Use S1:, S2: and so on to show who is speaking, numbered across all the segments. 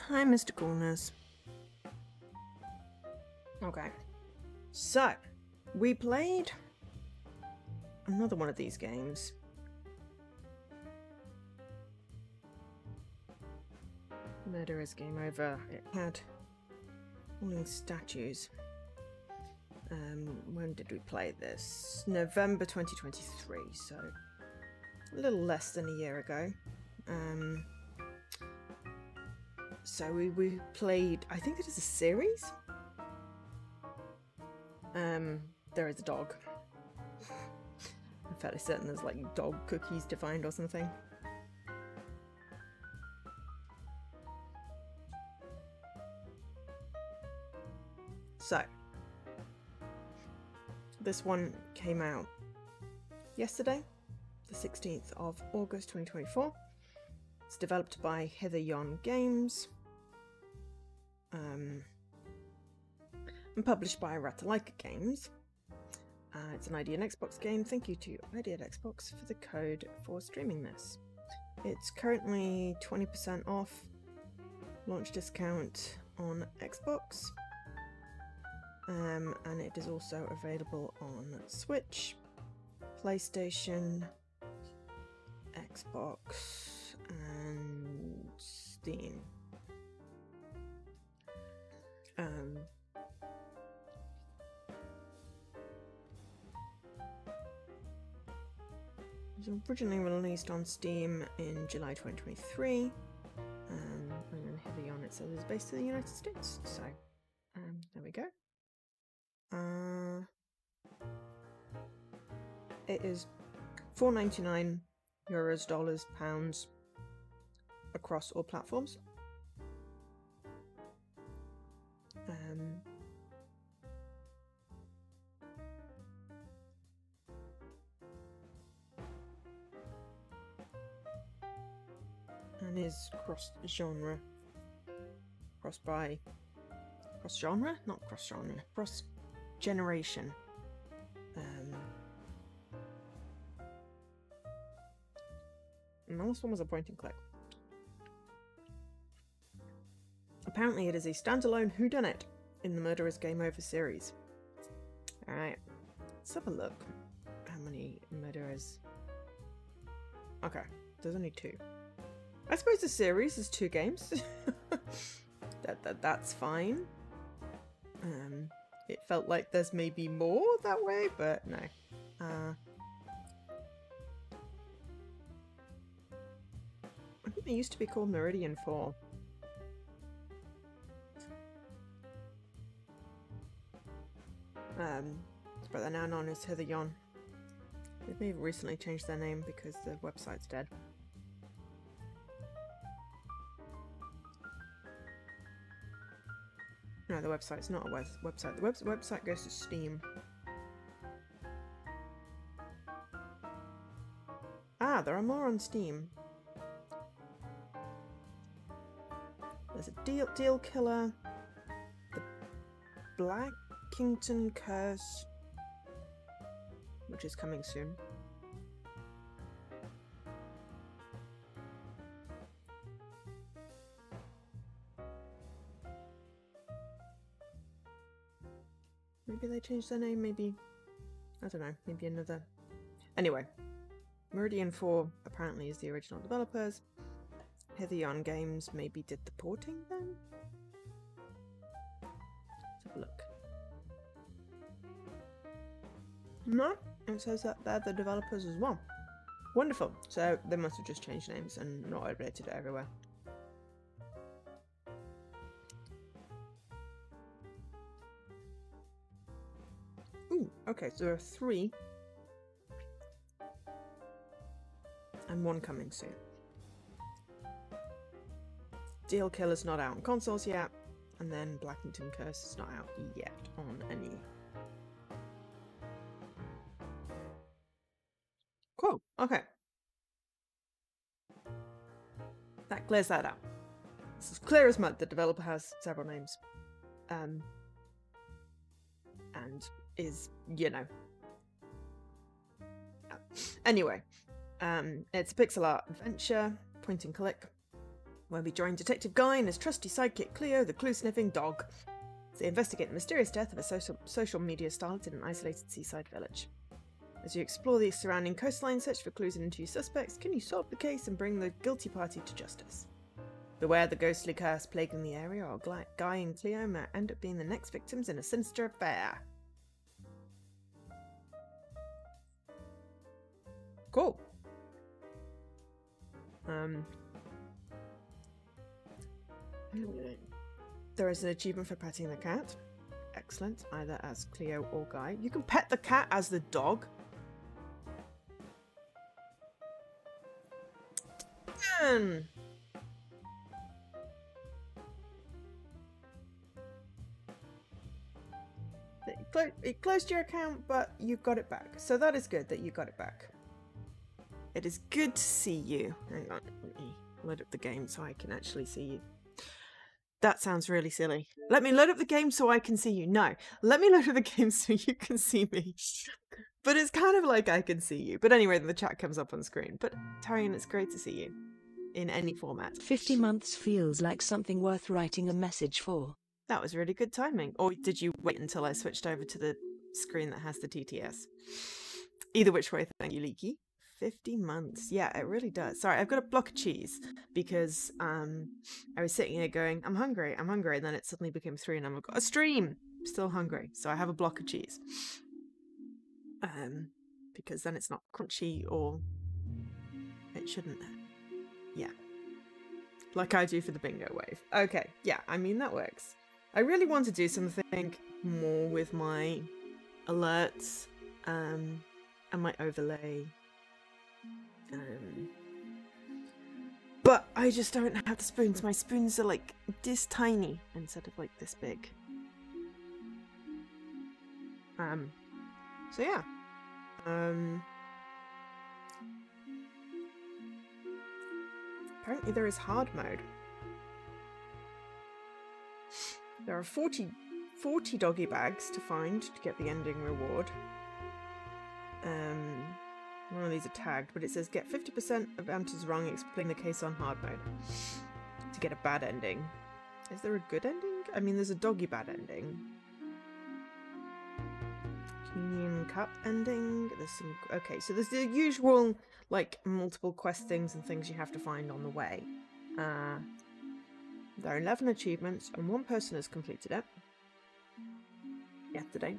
S1: Hi, Mr. Corners. Okay, so we played another one of these games. Murderer's Game Over. It had all these statues. When did we play this? November 2023, so a little less than a year ago. So we played, I think it is a series. There is a dog. I'm fairly certain there's like dog cookies to find or something. So, this one came out yesterday, the 16th of August 2024. It's developed by Heather Yon Games and published by Ratalaika Games. It's an ID and Xbox game. Thank you to ID and Xbox for the code for streaming this. It's currently 20% off launch discount on Xbox. And it is also available on Switch, PlayStation, Xbox, and Steam. It was originally released on Steam in July 2023, and then heavy on it says it's based in the United States. So there we go. It is €4.99, dollars, pounds across all platforms. And is cross-genre, cross-genre? Not cross-genre, cross-generation. And the last one was a point and click. Apparently it is a standalone whodunit in the Murderer's Game Over series. Alright, let's have a look. How many murderers? Okay, there's only 2. I suppose the series is 2 games. That's fine. It felt like there's maybe more that way, but no. I think they used to be called Meridian 4. But they're now known as Heather Yon. They may have recently changed their name because the website's dead. No, the website's not a website. The website goes to Steam. Ah, there are more on Steam. There's a Deal Killer, the Blackington Curse, which is coming soon. Maybe they changed their name, maybe, I don't know, maybe another. Anyway, Meridian 4 apparently is the original developers. Heather Yon Games maybe did the porting then? Let's have a look. No, it says that they're the developers as well. Wonderful, so they must have just changed names and not updated it everywhere. Ooh, okay, so there are 3. And 1 coming soon. Deal Killer's not out on consoles yet, and then Blackington Curse is not out yet on any. Cool, okay. That clears that up. It's as clear as mud. The developer has several names. And is, you know. Anyway, it's a pixel art adventure, point and click. We'll be joining Detective Guy and his trusty sidekick Cleo, the clue-sniffing dog, as they investigate the mysterious death of a social media starlet in an isolated seaside village. As you explore the surrounding coastline, search for clues and interview suspects, can you solve the case and bring the guilty party to justice? Beware the ghostly curse plaguing the area, or Guy and Cleo may end up being the next victims in a sinister affair. Cool. There is an achievement for petting the cat. Excellent, either as Cleo or Guy. You can pet the cat as the dog. It closed your account, but you got it back. So that is good that you got it back. It is good to see you. Hang on, let me load up the game so I can actually see you. That sounds really silly. Let me load up the game so I can see you. No, let me load up the game so you can see me. But it's kind of like I can see you. But anyway, the chat comes up on screen. But Tarian, it's great to see you in any format.
S2: 50 months feels like something worth writing a message for.
S1: That was really good timing. Or did you wait until I switched over to the screen that has the TTS? Either which way, thank you, Leaky. 50 months. Yeah, it really does. Sorry, I've got a block of cheese because I was sitting here going, I'm hungry, and then it suddenly became 3 and I'm like, a stream! I'm still hungry, so I have a block of cheese. Because then it's not crunchy or it shouldn't. Yeah. Like I do for the bingo wave. Okay, yeah, I mean, that works. I really want to do something more with my alerts and my overlay. But I just don't have the spoons. My spoons are like this tiny instead of like this big. So yeah. Apparently there is hard mode. There are 40 doggy bags to find to get the ending reward. One of these are tagged, but it says get 50% of answers wrong, explain the case on hard mode. To get a bad ending. Is there a good ending? I mean, there's a doggy bad ending. Communion cup ending. There's some. Okay, so there's the usual, like, multiple quest things and things you have to find on the way. There are 11 achievements, and 1 person has completed it. Yesterday.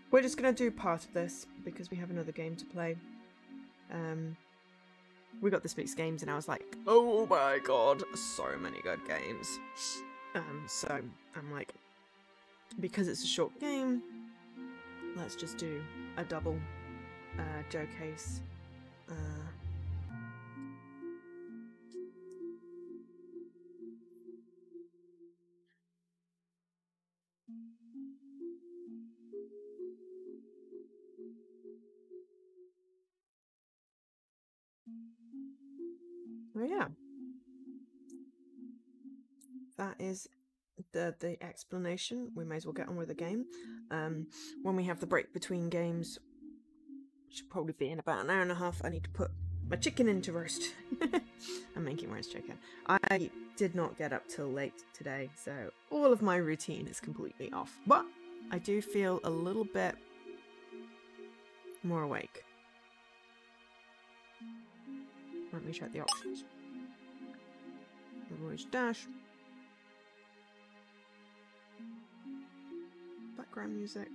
S1: We're just going to do part of this, because we have another game to play. We got this week's games, and I was like, oh my god, so many good games. So, I'm like, because it's a short game, let's just do a double Joe case. Oh yeah, that is the explanation. We may as well get on with the game. When we have the break between games, which should probably be in about an hour and a half, I need to put my chicken into roast. I'm making roast chicken. I did not get up till late today, so all of my routine is completely off. But I do feel a little bit more awake. Let me check the options. Voice dash. Background music.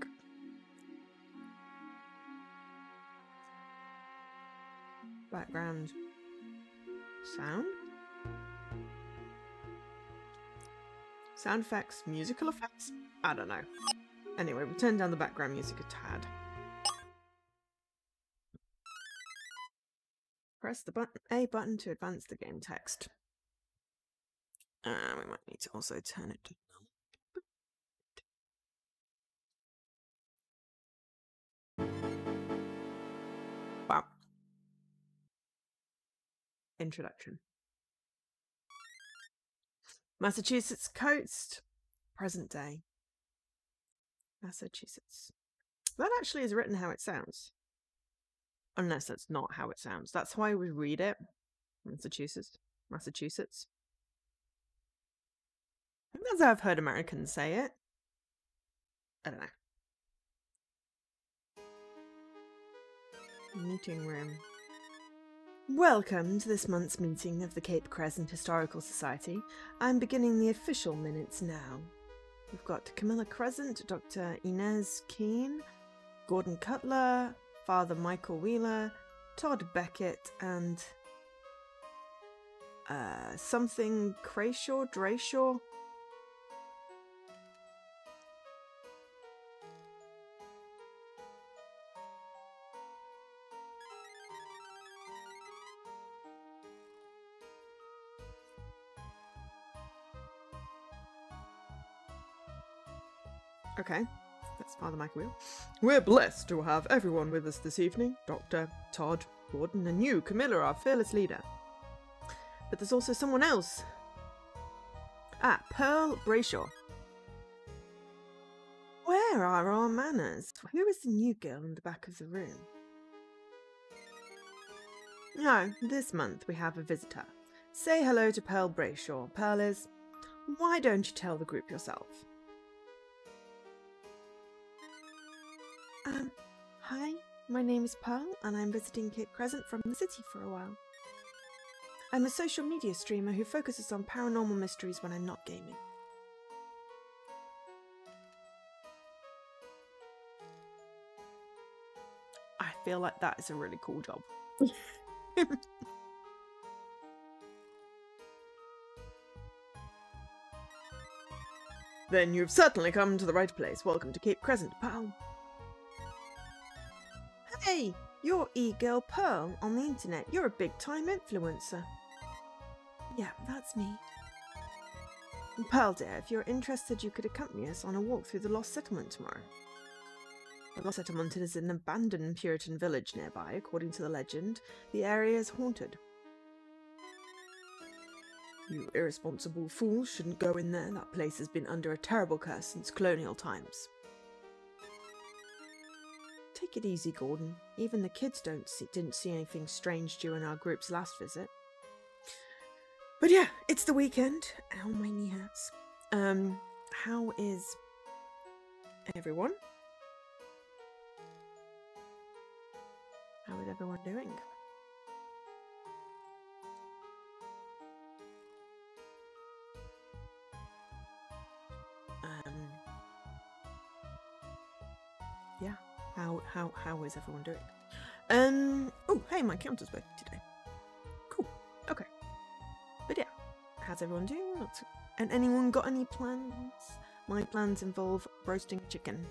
S1: Background sound. Sound effects, musical effects? I don't know. Anyway, we'll turn down the background music a tad. Press the A button to advance the game text. We might need to also turn it down. Wow. Introduction. Massachusetts coast, present day. Massachusetts. That actually is written how it sounds. Unless that's not how it sounds. That's how I would read it. Massachusetts. Massachusetts. That's how I've heard Americans say it. I don't know. Meeting room. Welcome to this month's meeting of the Cape Crescent Historical Society. I'm beginning the official minutes now. We've got Camilla Crescent, Dr. Inez Keane, Gordon Cutler, Father Michael Wheeler, Todd Beckett, and something Drayshaw. Okay, that's Father Michael Wheeler. We're blessed to have everyone with us this evening. Dr. Todd, Gordon, and you, Camilla, our fearless leader. But there's also someone else. Ah, Pearl Brayshaw. Where are our manners? Who is the new girl in the back of the room? No, this month we have a visitor. Say hello to Pearl Brayshaw. Pearl is... Why don't you tell the group yourself? Hi, my name is Pearl, and I'm visiting Cape Crescent from the city for a while. I'm a social media streamer who focuses on paranormal mysteries when I'm not gaming. I feel like that is a really cool job. Then you've certainly come to the right place. Welcome to Cape Crescent, Pearl. Hey, you're e-girl Pearl on the internet. You're a big-time influencer. Yeah, that's me. Pearl dear, if you're interested, you could accompany us on a walk through the Lost Settlement tomorrow. The Lost Settlement is an abandoned Puritan village nearby. According to the legend, the area is haunted. You irresponsible fools shouldn't go in there. That place has been under a terrible curse since colonial times. Take it easy, Gordon. Even the kids didn't see anything strange during our group's last visit. But yeah, it's the weekend. Ow, my knee hurts. How is everyone? How is everyone doing? Yeah. How is everyone doing? Oh, hey, my counter's working today. Cool. Okay. But yeah, how's everyone doing? And anyone got any plans? My plans involve roasting chicken.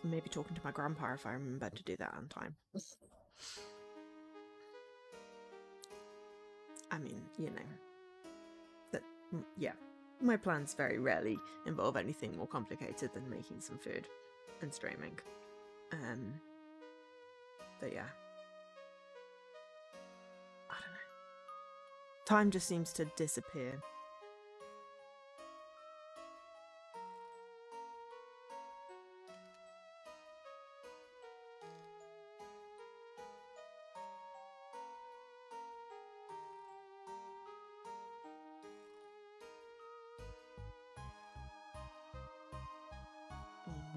S1: And maybe talking to my grandpa if I remember to do that on time. I mean, you know. Yeah. My plans very rarely involve anything more complicated than making some food and streaming. But yeah. I don't know. Time just seems to disappear.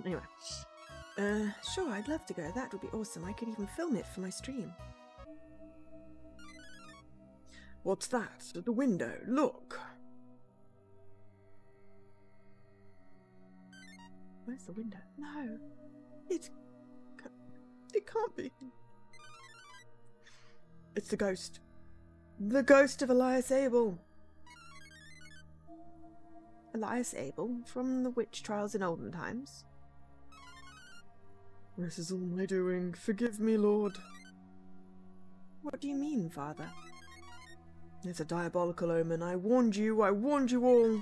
S1: Anyway. Sure, I'd love to go. That would be awesome. I could even film it for my stream. What's that? At the window. Look. Where's the window? No. It can't be. It's the ghost. The ghost of Elias Abel. Elias Abel from the witch trials in olden times. This is all my doing. Forgive me, Lord. What do you mean, Father? It's a diabolical omen. I warned you all.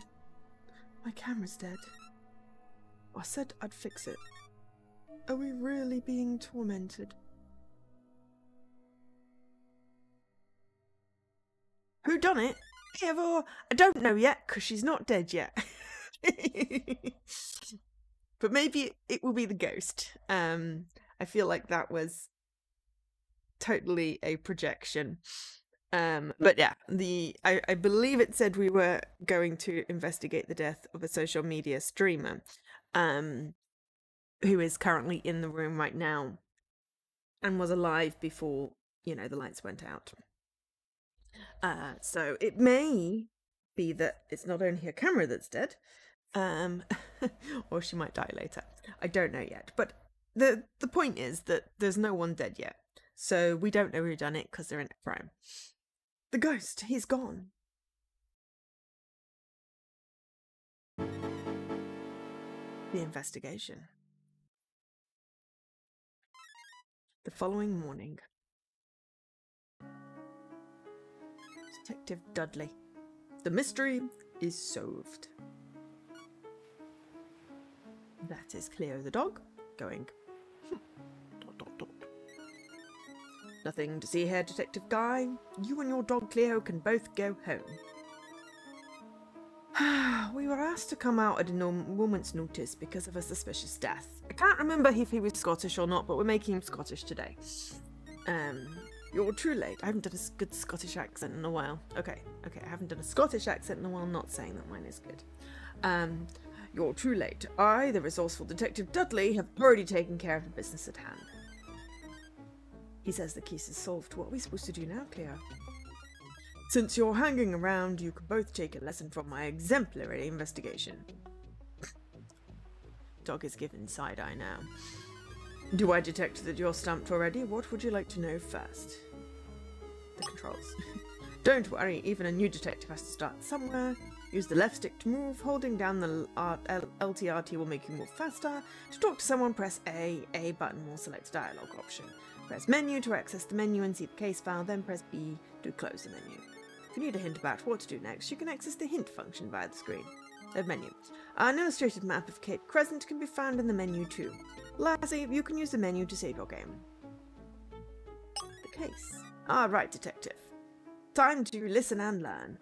S1: My camera's dead. I said I'd fix it. Are we really being tormented? Who done it? Ever? I don't know yet, because she's not dead yet. But maybe it will be the ghost. I feel like that was totally a projection. But yeah, I believe it said we were going to investigate the death of a social media streamer, who is currently in the room right now and was alive before, you know, the lights went out. So it may be that it's not only her camera that's dead, or she might die later. I don't know yet. But the point is that there's no one dead yet. So we don't know who done it because they're in a crime. The ghost, he's gone. The investigation. The following morning. Detective Dudley. The mystery is solved. That is Cleo the dog, going, dot, dot, dot. Nothing to see here, Detective Guy. You and your dog Cleo can both go home. We were asked to come out at a moment's notice because of a suspicious death. I can't remember if he was Scottish or not, but we're making him Scottish today. You're too late. I haven't done a good Scottish accent in a while. Okay, I haven't done a Scottish accent in a while, not saying that mine is good. You're too late. I, the resourceful Detective Dudley, have already taken care of the business at hand. He says the case is solved. What are we supposed to do now, Cleo? Since you're hanging around, you can both take a lesson from my exemplary investigation. Dog is given side-eye now. Do I detect that you're stamped already? What would you like to know first? The controls. Don't worry, even a new detective has to start somewhere. Use the left stick to move. Holding down the LTRT will make you move faster. To talk to someone, press A. A button will select dialogue option. Press menu to access the menu and see the case file, then press B to close the menu. If you need a hint about what to do next, you can access the hint function via the screen. Menu. An illustrated map of Cape Crescent can be found in the menu too. Lastly, you can use the menu to save your game. The case. Right, detective. Time to listen and learn.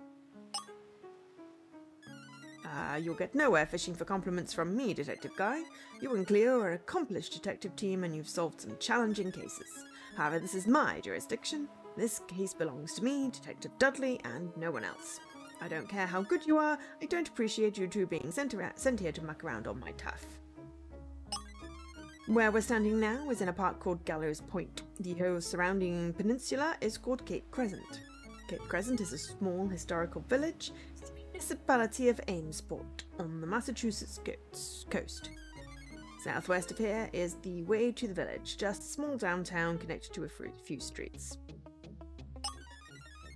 S1: You'll get nowhere fishing for compliments from me, Detective Guy. You and Cleo are an accomplished detective team and you've solved some challenging cases. However, this is my jurisdiction. This case belongs to me, Detective Dudley, and no one else. I don't care how good you are, I don't appreciate you two being sent here to muck around on my turf. Where we're standing now is in a park called Gallows Point. The whole surrounding peninsula is called Cape Crescent. Cape Crescent is a small historical village in the municipality of Amesport on the Massachusetts coast. Southwest of here is the way to the village, just a small downtown connected to a few streets.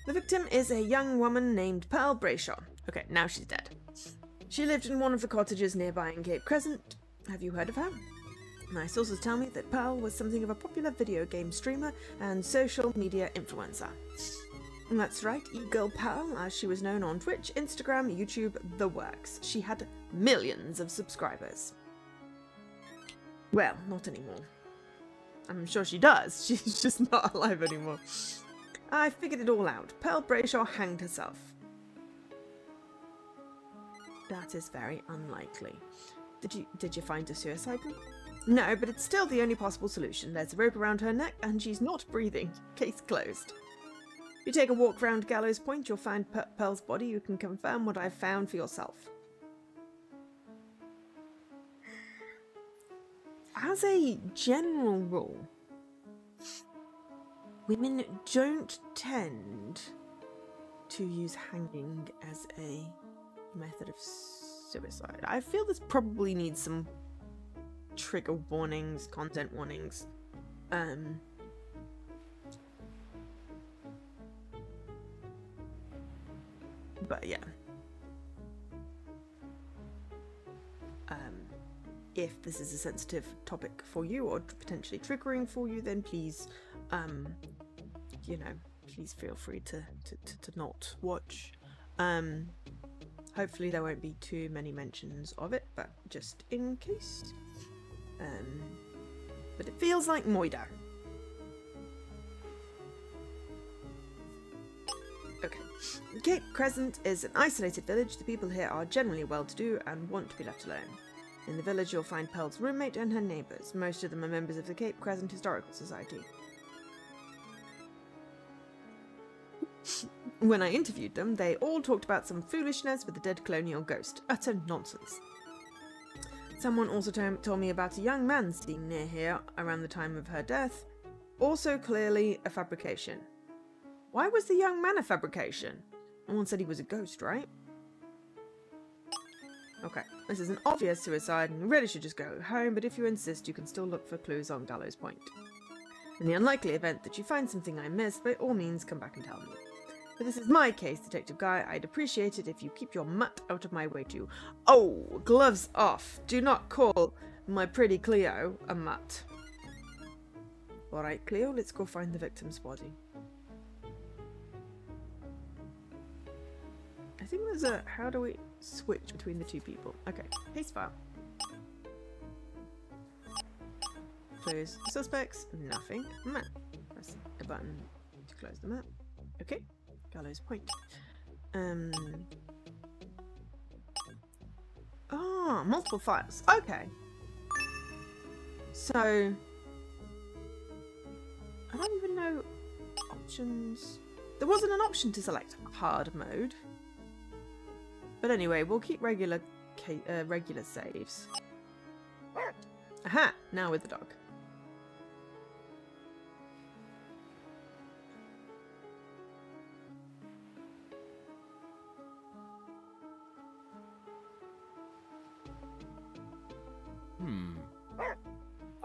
S1: The victim is a young woman named Pearl Brayshaw. Okay, now she's dead. She lived in one of the cottages nearby in Cape Crescent. Have you heard of her? My sources tell me that Pearl was something of a popular video game streamer and social media influencer. And that's right, e-girl Pearl, as she was known on Twitch, Instagram, YouTube, the works. She had millions of subscribers. Well, not anymore. I'm sure she does, she's just not alive anymore. I figured it all out. Pearl Brayshaw hanged herself. That is very unlikely. Did you find a suicide note? No, but it's still the only possible solution. There's a rope around her neck and she's not breathing. Case closed. If you take a walk round Gallows Point, you'll find Pearl's body. You can confirm what I've found for yourself. As a general rule, women don't tend to use hanging as a method of suicide. I feel this probably needs some trigger warnings, content warnings. But yeah. If this is a sensitive topic for you or potentially triggering for you, then please, you know, please feel free to not watch. Hopefully there won't be too many mentions of it, but just in case. But it feels like Moida. Okay. Cape Crescent is an isolated village. The people here are generally well-to-do and want to be left alone. In the village you'll find Pearl's roommate and her neighbours. Most of them are members of the Cape Crescent Historical Society. When I interviewed them, they all talked about some foolishness with the dead colonial ghost. Utter nonsense. Someone also told me about a young man seen near here around the time of her death. Also clearly a fabrication. Why was the young man a fabrication? No one said he was a ghost, right? Okay, this is an obvious suicide and you really should just go home, but if you insist, you can still look for clues on Gallows Point. In the unlikely event that you find something I missed, by all means come back and tell me. But this is my case, Detective Guy. I'd appreciate it if you keep your mutt out of my way too. Oh, gloves off. Do not call my pretty Cleo a mutt. Alright, Cleo, let's go find the victim's body. I think there's a... How do we switch between the two people? Okay, paste file. Close suspects. Nothing. Map. Press the button to close the map. Okay. Gallows Point. Oh, multiple files. Okay. So... I don't even know options. There wasn't an option to select hard mode. But anyway, we'll keep regular saves. Aha! Now with the dog.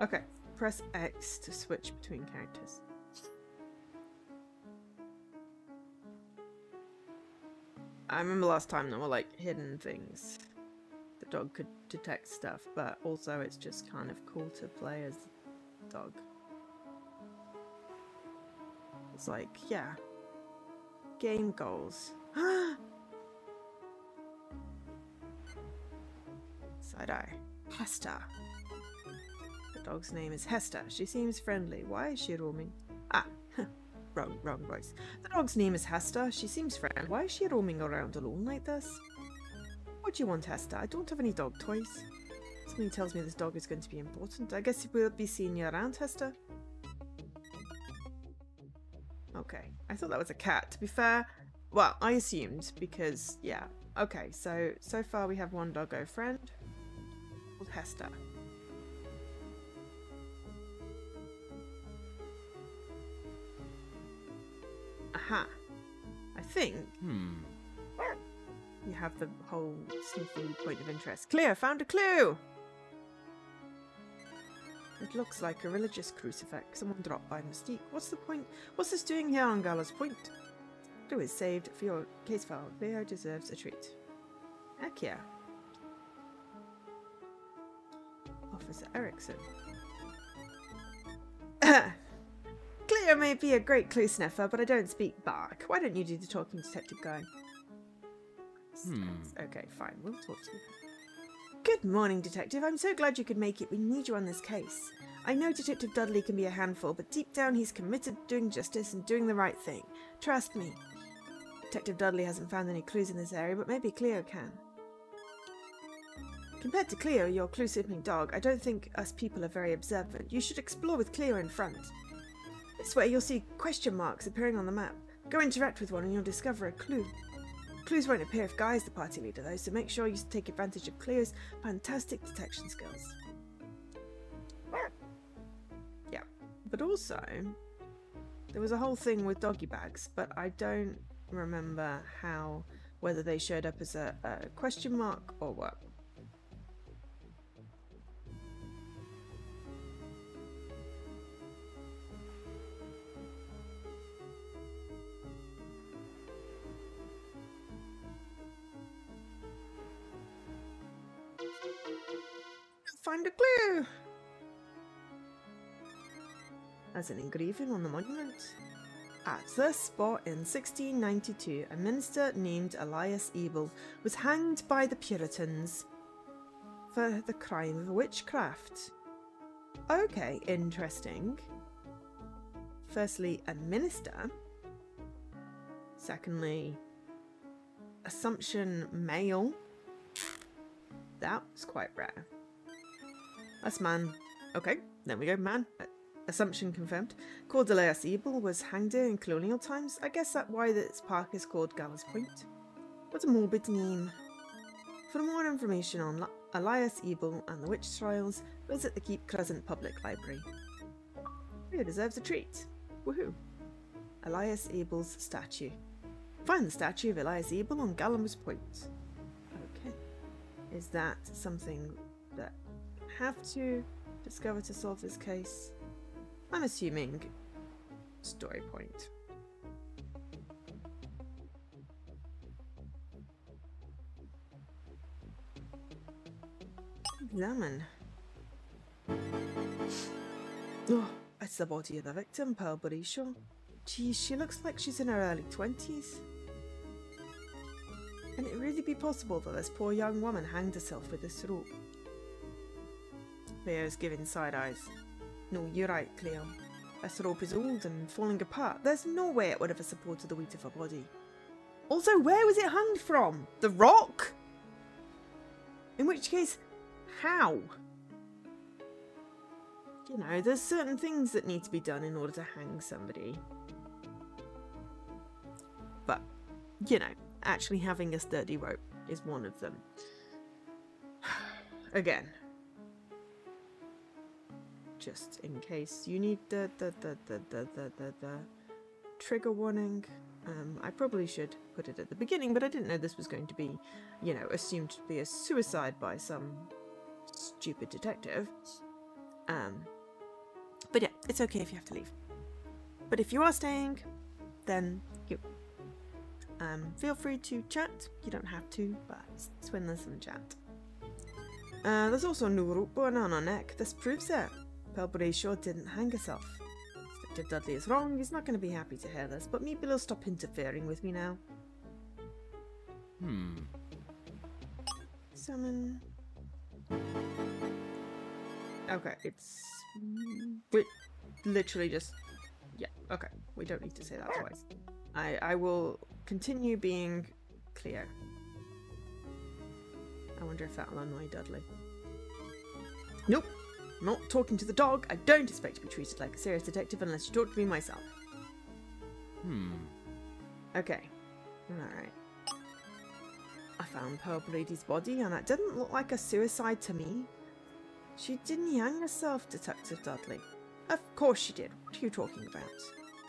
S1: Okay, press X to switch between characters. I remember last time there were like hidden things. The dog could detect stuff, but also it's just kind of cool to play as the dog. It's like, yeah. Game goals. Side-eye. Hester. The dog's name is Hester. She seems friendly. Why is she roaming? Ah, wrong voice. The dog's name is Hester. She seems friendly. Why is she roaming around alone like this? What do you want, Hester? I don't have any dog toys. Something tells me this dog is going to be important. I guess we'll be seeing you around, Hester. Okay, I thought that was a cat. To be fair, well, I assumed because, yeah. Okay, so far we have one doggo friend called Hester. Aha. I think you have the whole sneaky point of interest. Clear, found a clue! It looks like a religious crucifix. Someone dropped by mistake. What's the point? What's this doing here on Gallows Point? Clue is saved for your case file. Cleo deserves a treat. Heck yeah. Officer Erickson. Cleo may be a great clue sniffer, but I don't speak back. Why don't you do the talking, Detective Guy? Okay, fine. We'll talk to you. Good morning, Detective. I'm so glad you could make it. We need you on this case. I know Detective Dudley can be a handful, but deep down he's committed to doing justice and doing the right thing. Trust me. Detective Dudley hasn't found any clues in this area, but maybe Cleo can. Compared to Cleo, your clue-sniffing dog, I don't think us people are very observant. You should explore with Cleo in front. This way you'll see question marks appearing on the map. Go interact with one and you'll discover a clue. Clues won't appear if Guy's the party leader though, so make sure you take advantage of Cleo's fantastic detection skills. Yeah, but also, there was a whole thing with doggy bags, but I don't remember whether they showed up as a question mark or what. Find a clue! As an engraving on the monument. At this spot in 1692, a minister named Elias Abel was hanged by the Puritans for the crime of witchcraft. Okay, interesting. Firstly, a minister. Secondly, Assumption male. That was quite rare. That's man. Okay, there we go, man. Assumption confirmed. Cordelia Siebel was hanged here in colonial times. I guess that's why this park is called Gallows Point. What a morbid name. For more information on Elias Ebel and the witch trials, visit the Keep Crescent Public Library. Who deserves a treat? Woohoo! Elias Ebel's statue. Find the statue of Elias Ebel on Gallows Point. Okay. Is that something that I have to discover to solve this case? I'm assuming story point. Examine. Oh, it's the body of the victim, Pearl Barishaw. Geez, she looks like she's in her early 20s. Can it really be possible that this poor young woman hanged herself with this rope? Cleo's giving side eyes. No, you're right, Cleo. This rope is old and falling apart. There's no way it would have supported the weight of her body. Also, where was it hung from? The rock? In which case, how? You know, there's certain things that need to be done in order to hang somebody. But, you know, actually having a sturdy rope is one of them. Again, just in case you need the trigger warning. I probably should put it at the beginning, but I didn't know this was going to be, you know, assumed to be a suicide by some stupid detective. But yeah, it's okay if you have to leave. But if you are staying, then you feel free to chat. You don't have to, but it's when there's some chat. There's also a new rope burn on her neck. This proves it. Pearl Barishaw didn't hang herself. Detective Dudley is wrong. He's not going to be happy to hear this, but maybe he'll stop interfering with me now. Summon. Okay, it's literally just, yeah, okay. We don't need to say that twice. I will continue being clear. I wonder if that'll annoy Dudley. Nope. I'm not talking to the dog. I don't expect to be treated like a serious detective unless you talk to me myself. Okay. Alright. I found Pearl Brady's body and that didn't look like a suicide to me. She didn't hang herself, Detective Dudley. Of course she did. What are you talking about?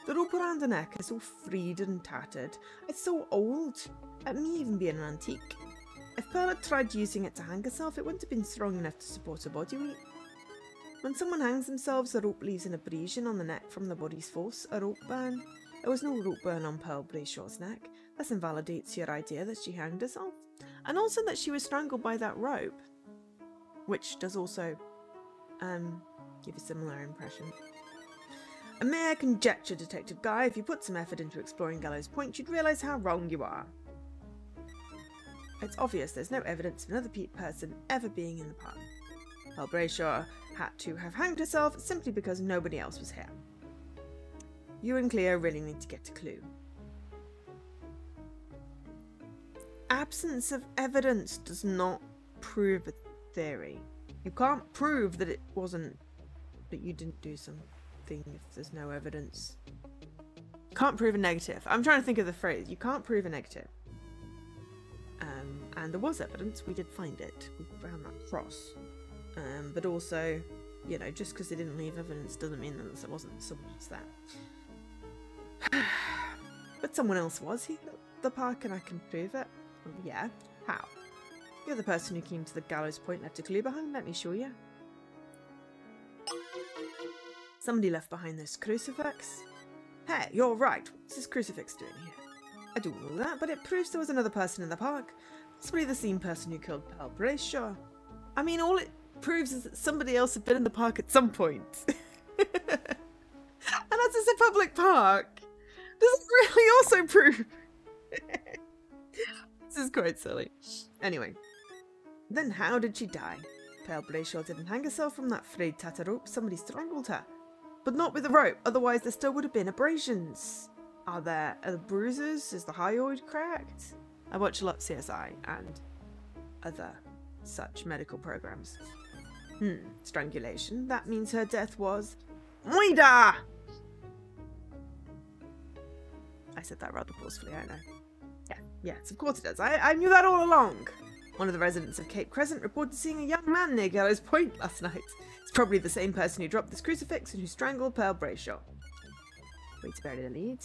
S1: The rope around her neck is so frayed and tattered. It's so old. It may even be an antique. If Pearl had tried using it to hang herself, it wouldn't have been strong enough to support her body weight. When someone hangs themselves, the rope leaves an abrasion on the neck from the body's force, a rope burn. There was no rope burn on Pearl Brayshaw's neck. This invalidates your idea that she hanged herself, and also that she was strangled by that rope, which does also give a similar impression. A mere conjecture, Detective Guy. If you put some effort into exploring Gallows Point, you'd realise how wrong you are. It's obvious there's no evidence of another person ever being in the park. Pearl Brayshaw had to have hanged herself simply because nobody else was here. You and Cleo really need to get a clue. Absence of evidence does not prove a theory. You can't prove that it wasn't, that you didn't do something if there's no evidence. Can't prove a negative. I'm trying to think of the phrase. You can't prove a negative. And there was evidence. We did find it. We found that cross. But also, you know, just because they didn't leave evidence doesn't mean that there wasn't someone else there. But someone else was here at the park and I can prove it. Well, yeah. How? The other person who came to the Gallows Point left a clue behind. Let me show you. Somebody left behind this crucifix. Hey, you're right. What's this crucifix doing here? I don't know that, but it proves there was another person in the park. Possibly the same person who killed Pearl Brayshaw. I mean, all it proves is that somebody else had been in the park at some point. And as it's a public park, does it really also prove? This is quite silly. Anyway, then how did she die? Pearl Brayshaw didn't hang herself from that frayed tatter rope. Somebody strangled her. But not with a rope, otherwise there still would have been abrasions. Are there bruises? Is the hyoid cracked? I watch a lot of CSI and other such medical programs. Strangulation. That means her death was Moida! I said that rather forcefully, I know. Yeah, yes, of course it does. I knew that all along. One of the residents of Cape Crescent reported seeing a young man near Gallows Point last night. It's probably the same person who dropped this crucifix and who strangled Pearl Brayshaw. Wait to bury the lead.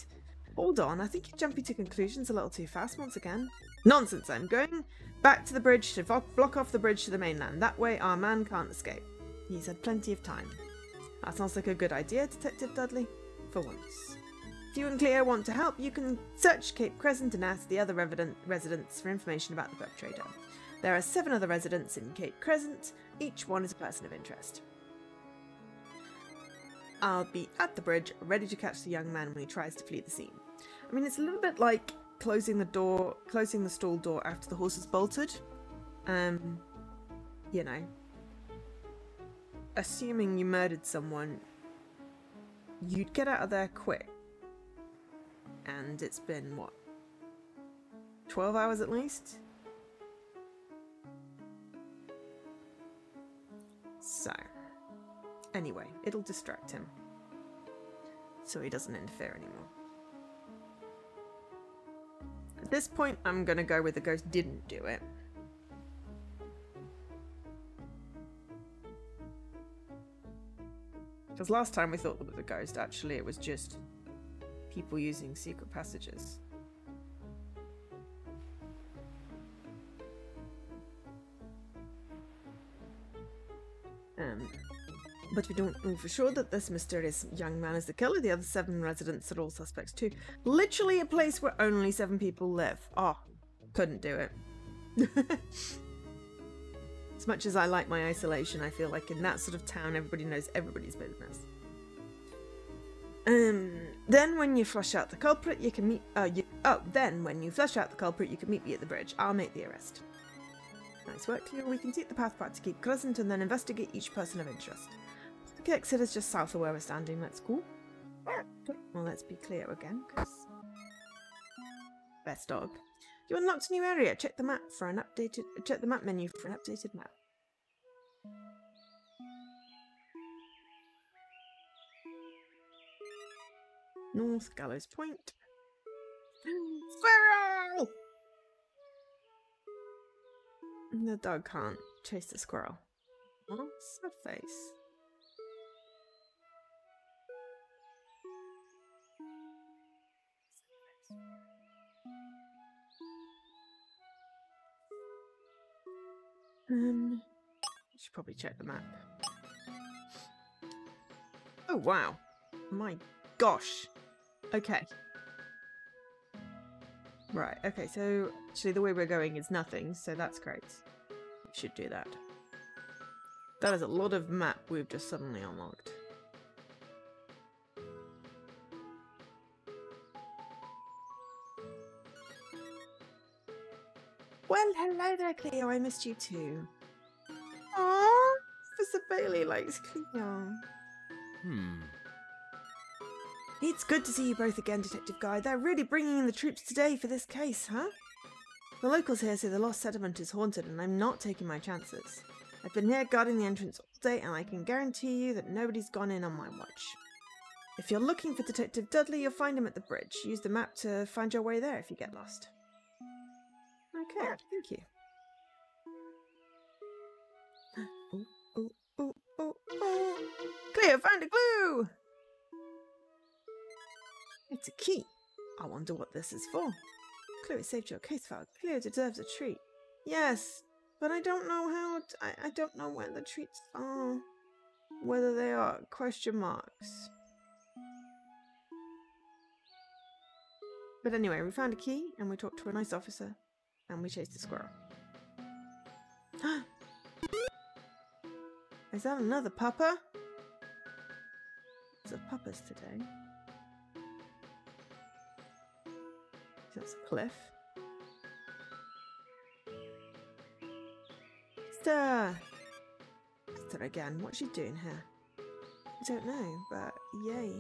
S1: Hold on, I think you're jumping to conclusions a little too fast once again. Nonsense, I'm going back to the bridge to block off the bridge to the mainland. That way our man can't escape. He's had plenty of time. That sounds like a good idea, Detective Dudley. For once. If you and Cleo want to help, you can search Cape Crescent and ask the other residents for information about the perpetrator. There are 7 other residents in Cape Crescent. Each one is a person of interest. I'll be at the bridge, ready to catch the young man when he tries to flee the scene. I mean, it's a little bit like closing the stall door after the horse has bolted. You know, assuming you murdered someone, you'd get out of there quick. And it's been, what, 12 hours at least? So, anyway, it'll distract him. So he doesn't interfere anymore. At this point, I'm gonna go with the ghost didn't do it. Because last time we thought there was a ghost, actually it was just people using secret passages. But we don't know for sure that this mysterious young man is the killer. The other 7 residents are all suspects too. Literally a place where only 7 people live. Oh, couldn't do it. As much as I like my isolation, I feel like in that sort of town, everybody knows everybody's business. Then when you flush out the culprit, you can meet. Then when you flush out the culprit, you can meet me at the bridge. I'll make the arrest. Nice work, Cleo. We can take the path back to Cape Crescent and then investigate each person of interest. The exit is just south of where we're standing. That's cool. Well, let's be Cleo again, because best dog. You unlocked a new area. Check the map for an updated. Check the map menu for an updated map. North Gallows Point. Squirrel! The dog can't chase the squirrel. Oh, sad face. Should probably check the map. Oh wow. My gosh. Okay. Right, okay, so actually the way we're going is nothing, so that's great. We should do that. That is a lot of map we've just suddenly unlocked. Well, hello there, Cleo. I missed you too. Aww, Professor Bailey likes Cleo. It's good to see you both again, Detective Guy. They're really bringing in the troops today for this case, huh? The locals here say the lost settlement is haunted, and I'm not taking my chances. I've been here guarding the entrance all day, and I can guarantee you that nobody's gone in on my watch. If you're looking for Detective Dudley, you'll find him at the bridge. Use the map to find your way there if you get lost. Okay, thank you. Oh. Cleo found a clue! It's a key. I wonder what this is for. Cleo saved your case file. Cleo deserves a treat. Yes, but I don't know how. I don't know where the treats are. Whether they are question marks. But anyway, we found a key and we talked to a nice officer and we chased a squirrel. Is that another pupper? It's a puppers today. That's a cliff. Esther! Esther again. What's she doing here? I don't know, but yay.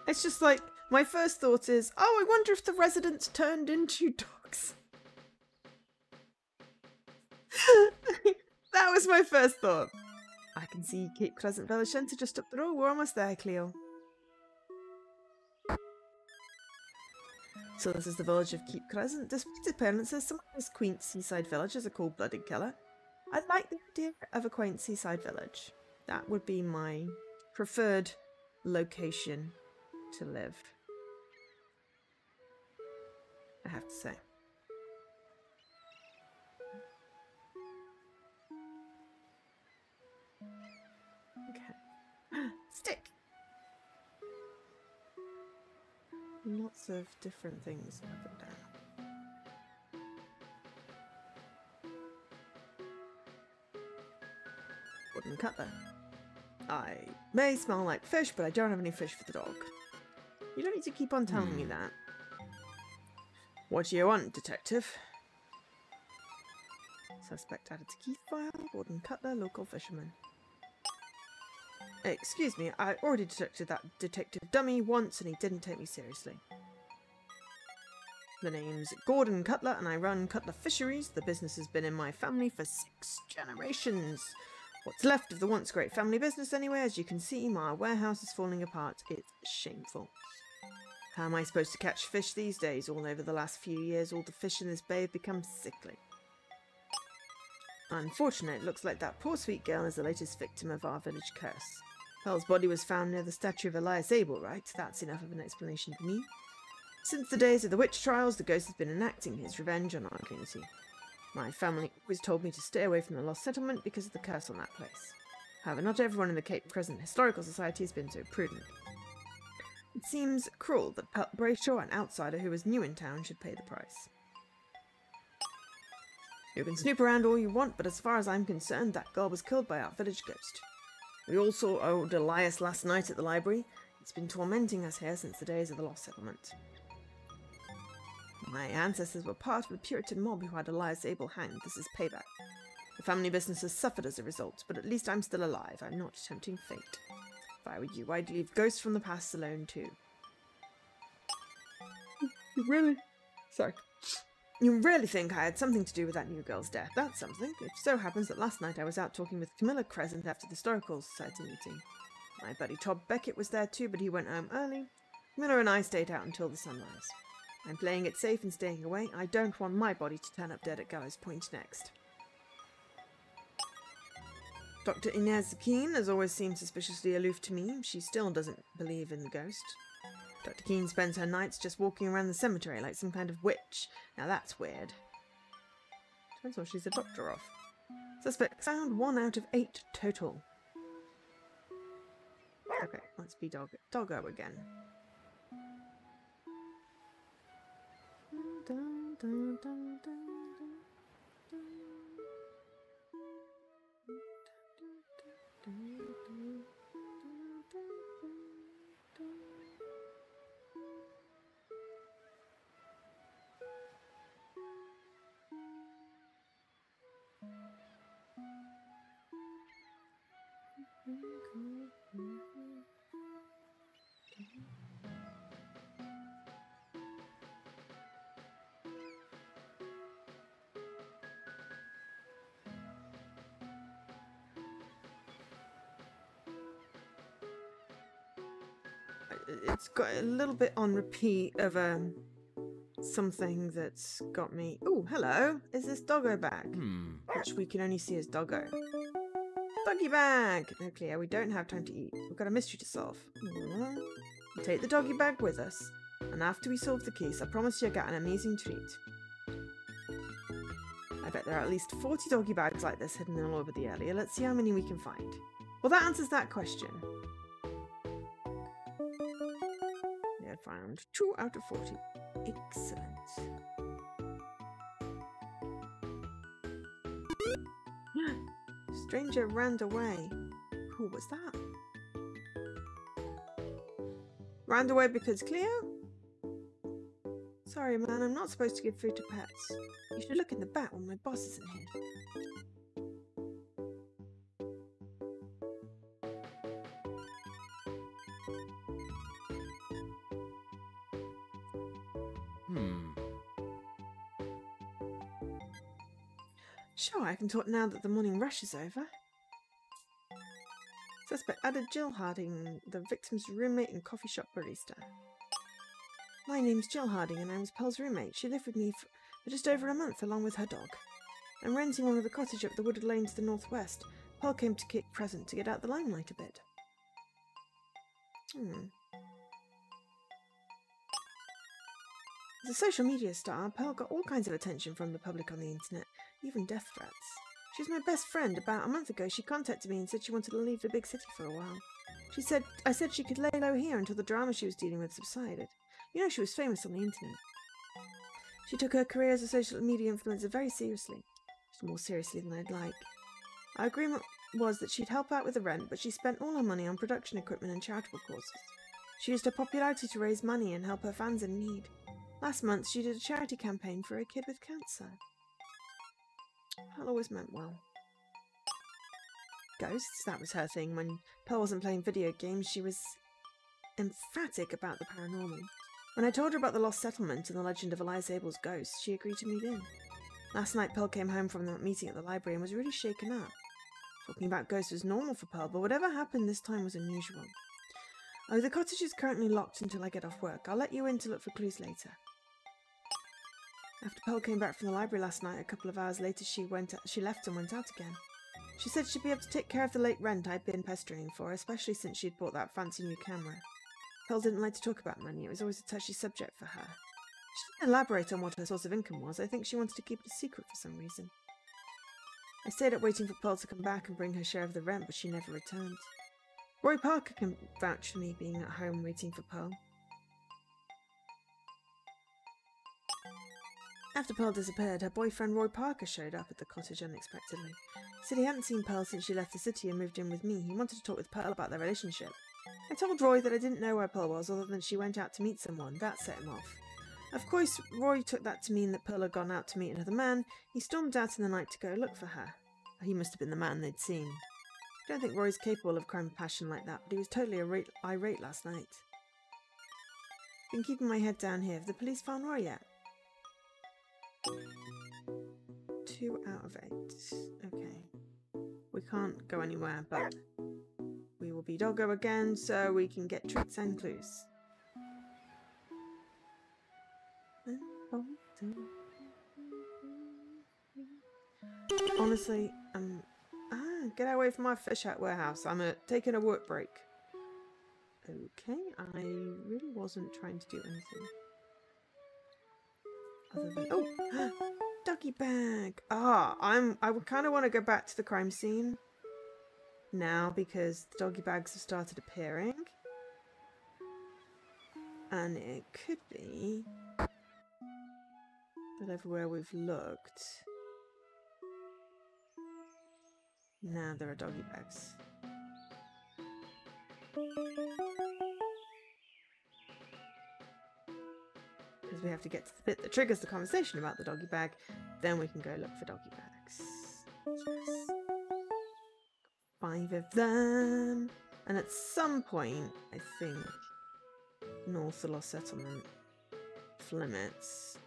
S1: It's just like, My first thought is, oh, I wonder if the residents turned into dogs. That was my first thought. I can see Cape Crescent Village Centre just up the road. We're almost there, Cleo. So this is the village of Cape Crescent. Despite its appearances, some of this quaint seaside village is a cold-blooded killer. I like the idea of a quaint seaside village. That would be my preferred location to live, I have to say. Okay. Stick! Lots of different things up and down. Wooden cutler. I may smell like fish, but I don't have any fish for the dog. You don't need to keep on telling me that. What do you want, detective? Suspect added to key file. Wooden cutler, local fisherman. Excuse me, I already detected that detective dummy once and he didn't take me seriously. The name's Gordon Cutler and I run Cutler Fisheries. The business has been in my family for 6 generations. What's left of the once great family business anyway. As you can see, my warehouse is falling apart. It's shameful. How am I supposed to catch fish these days? All over the last few years, all the fish in this bay have become sickly. Unfortunately, it looks like that poor sweet girl is the latest victim of our village curse. Pearl's body was found near the statue of Elias Abel, right? That's enough of an explanation for me. Since the days of the witch trials, the ghost has been enacting his revenge on our community. My family always told me to stay away from the lost settlement because of the curse on that place. However, not everyone in the Cape Crescent Historical Society has been so prudent. It seems cruel that Brayshaw, an outsider who was new in town, should pay the price. You can snoop around all you want, but as far as I'm concerned, that girl was killed by our village ghost. We all saw old Elias last night at the library. It's been tormenting us here since the days of the lost settlement. My ancestors were part of the Puritan mob who had Elias Abel hanged. This is payback. The family business has suffered as a result, but at least I'm still alive. I'm not tempting fate. If I were you, I'd leave ghosts from the past alone too. You really think I had something to do with that new girl's death? That's something. It so happens that last night I was out talking with Camilla Crescent after the Historical Society meeting. My buddy Todd Beckett was there too, but he went home early. Camilla and I stayed out until the sunrise. I'm playing it safe and staying away. I don't want my body to turn up dead at Gallows Point next. Dr. Inez Keene has always seemed suspiciously aloof to me. She still doesn't believe in the ghost. Dr. Keene spends her nights just walking around the cemetery like some kind of witch. Now that's weird. Depends what she's a doctor of. Suspect found 1 out of 8 total. Okay, let's be doggo again. It's got a little bit on repeat of something that's got me. Oh, hello! Is this doggo bag? Which we can only see as doggo. Doggy bag! No, Cleo, we don't have time to eat. We've got a mystery to solve. We'll take the doggy bag with us, and after we solve the case, I promise you'll get an amazing treat. I bet there are at least 40 doggy bags like this hidden all over the area. Let's see how many we can find. Well, that answers that question. Yeah, found 2 out of 40. Excellent. Stranger ran away. Who was that? Ran away because Cleo? Sorry, man, I'm not supposed to give food to pets. You should look in the back when my boss isn't here. Sure, I can talk now that the morning rush is over. Suspect added Jill Harding, the victim's roommate and coffee shop barista. My name's Jill Harding and I was Pearl's roommate. She lived with me for just over a month along with her dog. I'm renting one of the cottages up the wooded lane to the northwest. Pearl came to kick present to get out the limelight a bit. As a social media star, Pearl got all kinds of attention from the public on the internet, even death threats. She's my best friend. About a month ago, she contacted me and said she wanted to leave the big city for a while. I said she could lay low here until the drama she was dealing with subsided. You know, she was famous on the internet. She took her career as a social media influencer very seriously. More seriously than I'd like. Our agreement was that she'd help out with the rent, but she spent all her money on production equipment and charitable causes. She used her popularity to raise money and help her fans in need. Last month, she did a charity campaign for a kid with cancer. That always meant well. Ghosts, that was her thing. When Pearl wasn't playing video games, she was emphatic about the paranormal. When I told her about the lost settlement and the legend of Elias Abel's ghost, she agreed to move in. Last night, Pearl came home from that meeting at the library and was really shaken up. Talking about ghosts was normal for Pearl, but whatever happened this time was unusual. Oh, the cottage is currently locked until I get off work. I'll let you in to look for clues later. After Pearl came back from the library last night, a couple of hours later she left and went out again. She said she'd be able to take care of the late rent I'd been pestering for, especially since she'd bought that fancy new camera. Pearl didn't like to talk about money. It was always a touchy subject for her. She didn't elaborate on what her source of income was. I think she wanted to keep it a secret for some reason. I stayed up waiting for Pearl to come back and bring her share of the rent, but she never returned. Roy Parker can vouch for me being at home waiting for Pearl. After Pearl disappeared, her boyfriend Roy Parker showed up at the cottage unexpectedly. He said he hadn't seen Pearl since she left the city and moved in with me. He wanted to talk with Pearl about their relationship. I told Roy that I didn't know where Pearl was other than she went out to meet someone. That set him off. Of course, Roy took that to mean that Pearl had gone out to meet another man. He stormed out in the night to go look for her. He must have been the man they'd seen. I don't think Roy's capable of crime and passion like that, but he was totally irate last night. Been keeping my head down here. Have the police found Roy yet? 2 out of 8. Okay. We can't go anywhere, but we will be doggo again so we can get treats and clues. Honestly, get away from my fish out warehouse. I'm taking a work break. Okay, I really wasn't trying to do anything. Other than doggy bag. I kind of want to go back to the crime scene now because the doggy bags have started appearing, and it could be that everywhere we've looked now there are doggy bags. Because we have to get to the bit that triggers the conversation about the doggy bag, then we can go look for doggy bags. Yes. 5 of them. And at some point, I think, north of the Lost Settlement, Flemets,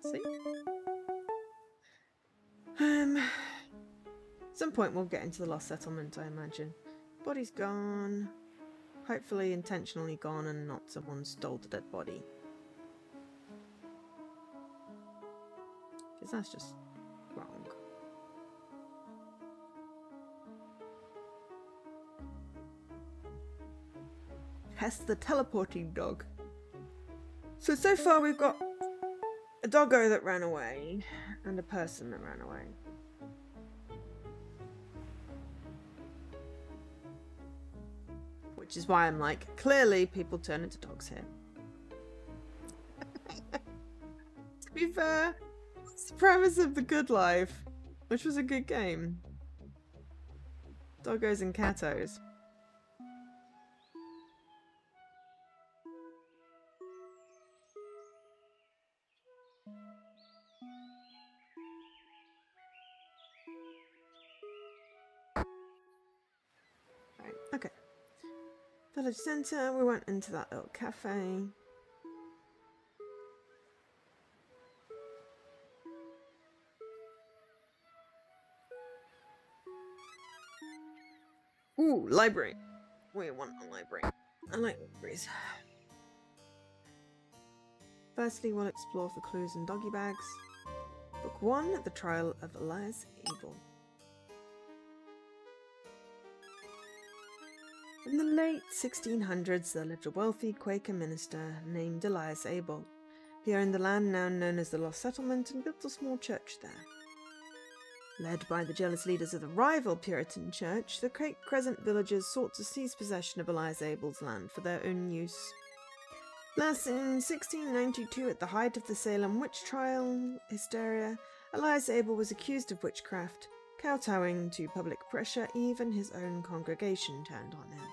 S1: see? Some point we'll get into the Lost Settlement, I imagine. Body's gone. Hopefully intentionally gone and not someone stole the dead body. Because that's just wrong. Hess the teleporting dog. So far we've got a doggo that ran away and a person that ran away. Which is why I'm like, clearly people turn into dogs here. To be fair, it's the premise of The Good Life, which was a good game. Doggos and catos. Village centre, we went into that little cafe. Ooh, library. We want a library. I like libraries. Firstly, we'll explore for clues and doggy bags. Book 1, The Trial of Elias Abel. In the late 1600s, there lived a wealthy Quaker minister named Elias Abel. He owned the land now known as the Lost Settlement and built a small church there. Led by the jealous leaders of the rival Puritan church, the Cape Crescent villagers sought to seize possession of Elias Abel's land for their own use. Thus, in 1692, at the height of the Salem witch trial hysteria, Elias Abel was accused of witchcraft. Kowtowing to public pressure, even his own congregation turned on him.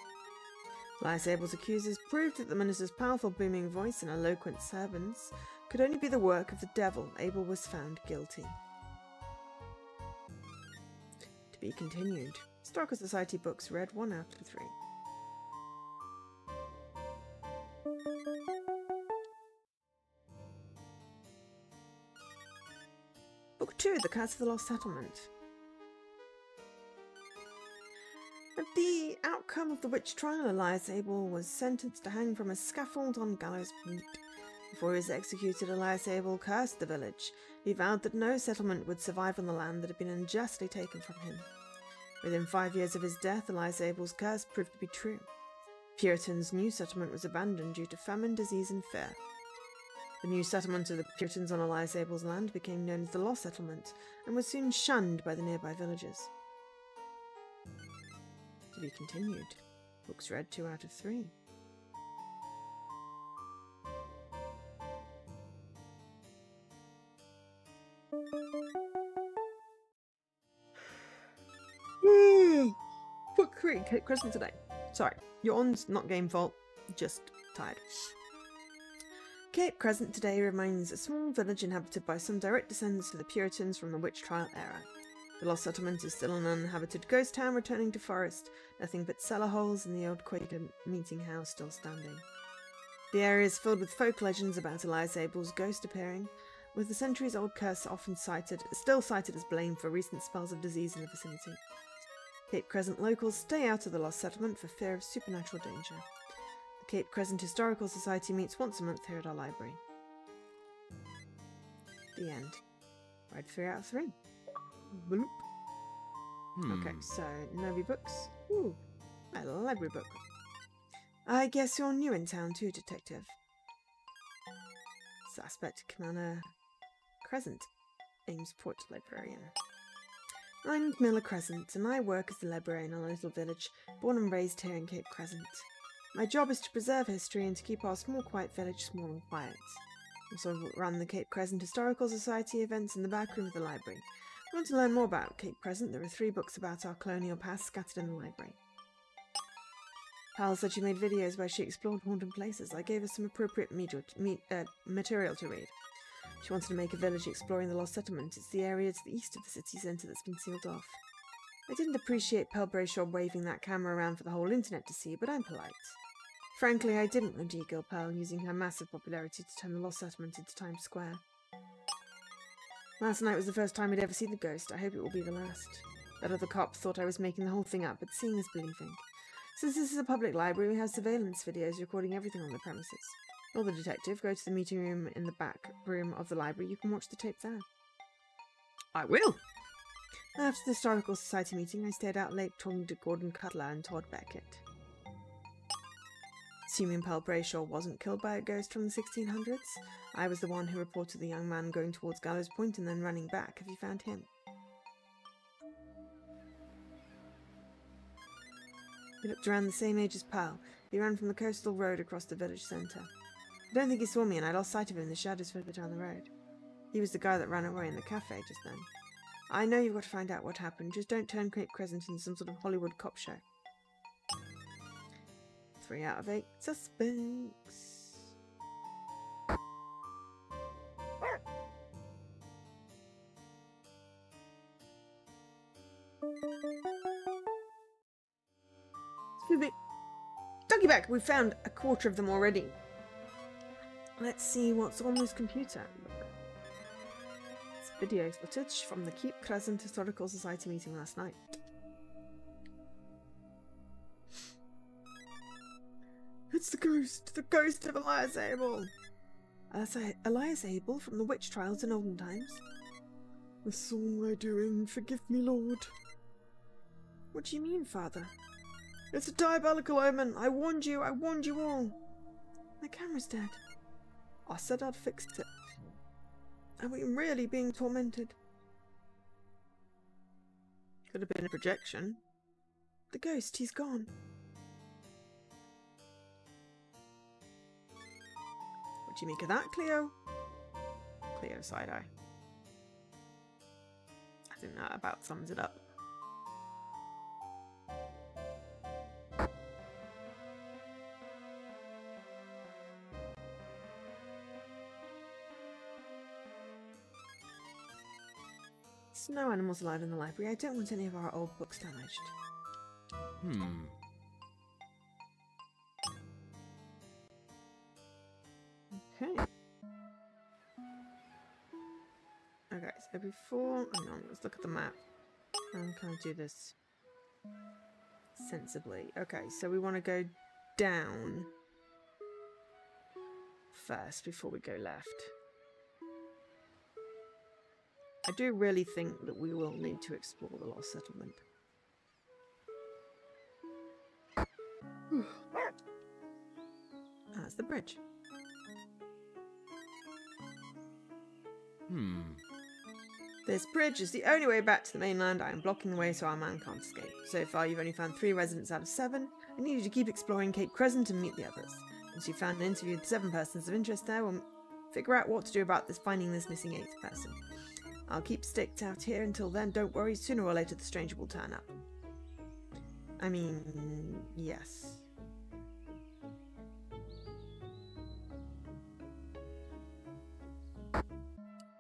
S1: Elias Abel's accusers proved that the minister's powerful booming voice and eloquent sermons could only be the work of the devil. Abel was found guilty. To be continued. Historical Society books read 1 out of 3. Book 2, The Curse of the Lost Settlement. At the outcome of the witch trial, Elias Abel was sentenced to hang from a scaffold on Gallows Point. Before he was executed, Elias Abel cursed the village. He vowed that no settlement would survive on the land that had been unjustly taken from him. Within 5 years of his death, Elias Abel's curse proved to be true. Puritans' new settlement was abandoned due to famine, disease, and fear. The new settlement of the Puritans on Elias Abel's land became known as the Lost Settlement and was soon shunned by the nearby villagers. To be continued. Books read 2 out of 3. Book 3, Cape Crescent today. Sorry, yawn's not game fault, just tired. Cape Crescent today remains a small village inhabited by some direct descendants of the Puritans from the witch trial era. The Lost Settlement is still an uninhabited ghost town returning to forest, nothing but cellar holes and the old Quaker meeting house still standing. The area is filled with folk legends about Elias Abel's ghost appearing, with the centuries-old curse often still cited as blame for recent spells of disease in the vicinity. Cape Crescent locals stay out of the Lost Settlement for fear of supernatural danger. The Cape Crescent Historical Society meets once a month here at our library. The end. Read 3 out of 3. Bloop. Okay, so Novi books. Ooh, a library book. I guess you're new in town too, Detective. Suspect Commander Crescent, Amesport Librarian. I'm Miller Crescent, and I work as the librarian in a little village, born and raised here in Cape Crescent. My job is to preserve history and to keep our small, quiet village small and quiet. I also run the Cape Crescent Historical Society events in the back room of the library. If you want to learn more about Cape Crescent, there are 3 books about our colonial past scattered in the library. Pal said she made videos where she explored haunted places. I gave her some appropriate material to read. She wanted to make a village exploring the Lost Settlement. It's the area to the east of the city centre that's been sealed off. I didn't appreciate Pearl Brayshaw waving that camera around for the whole internet to see, but I'm polite. Frankly, I didn't want G-Girl Pearl using her massive popularity to turn the Lost Settlement into Times Square. Last night was the first time I'd ever seen the ghost. I hope it will be the last. That other cop thought I was making the whole thing up, but seeing is believing. Since this is a public library, we have surveillance videos recording everything on the premises. Or the detective, go to the meeting room in the back room of the library. You can watch the tape there. I will! After the Historical Society meeting, I stayed out late talking to Gordon Cutler and Todd Beckett. Assuming Pearl Brayshaw wasn't killed by a ghost from the 1600s, I was the one who reported the young man going towards Gallows Point and then running back. Have you found him? He looked around the same age as Pearl. He ran from the coastal road across the village centre. I don't think he saw me, and I lost sight of him in the shadows further down the road. He was the guy that ran away in the cafe just then. I know you've got to find out what happened. Just don't turn Cape Crescent into some sort of Hollywood cop show. 3 out of 8 suspects. Excuse me. doggy bag! We found a quarter of them already. Let's see what's on this computer. It's video footage from the Keep Crescent Historical Society meeting last night. It's the ghost of Elias Abel. Elias Abel from the witch trials in olden times. This all my doing, forgive me, Lord. What do you mean, Father? It's a diabolical omen. I warned you all. My camera's dead. I said I'd fixed it. Are we really being tormented? Could have been a projection. The ghost, he's gone. What do you make of that, Cleo? Cleo side-eye. I think that about sums it up. There's no animals alive in the library. I don't want any of our old books damaged. Okay. Okay, so before... hang on, let's look at the map. How can I do this sensibly? Okay, so we want to go down first before we go left. I do really think that we will need to explore the Lost Settlement. That's the bridge. This bridge is the only way back to the mainland. I am blocking the way so our man can't escape. So far you've only found 3 residents out of 7. I need you to keep exploring Cape Crescent and meet the others. Once you've found and interviewed 7 persons of interest there, we'll figure out what to do about finding this missing 8th person. I'll keep staked out here until then. Don't worry, sooner or later the stranger will turn up. I mean, yes.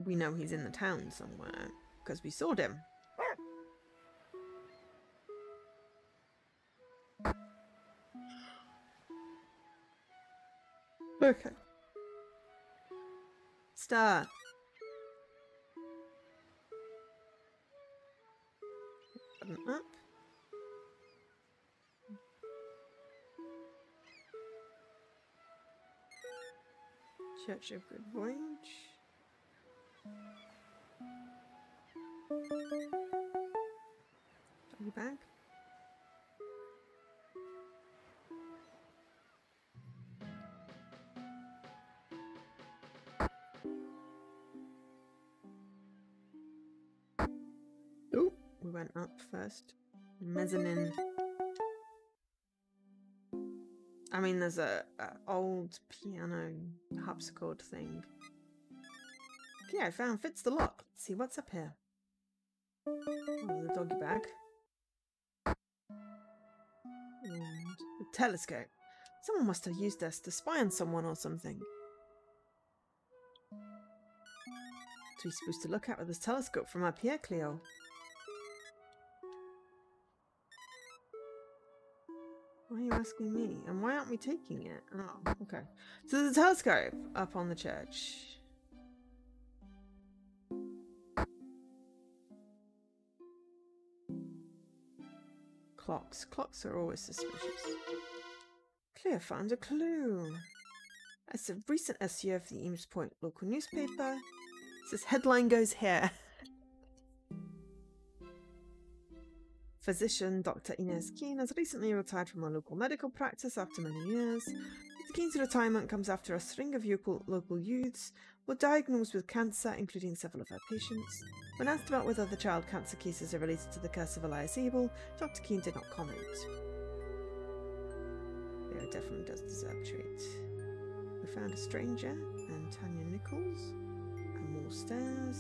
S1: We know he's in the town somewhere, because we saw him. Okay. Star. Button up. Church of Good Voyage. Doggy bag. Oh, we went up first. Mezzanine. I mean, there's a old piano harpsichord thing. Okay, I found fits the lock. Let's see what's up here. Oh, the doggy bag. And the telescope. Someone must have used this to spy on someone or something. What are we supposed to look at with this telescope from up here, Cleo? Why are you asking me? And why aren't we taking it? Oh, okay. So there's a telescope up on the church. Clocks. Clocks are always suspicious. Cleo found a clue. It's a recent SEO of the Eames Point local newspaper. It says headline goes here. Physician Dr. Inez Keane has recently retired from her local medical practice after many years. Dr. Keane's retirement comes after a string of local youths were diagnosed with cancer, including several of her patients. When asked about whether the child cancer cases are related to the curse of Elias Abel, Dr. Keane did not comment. Yeah, it definitely does deserve a treat. We found a stranger and Tanya Nichols, and more stairs.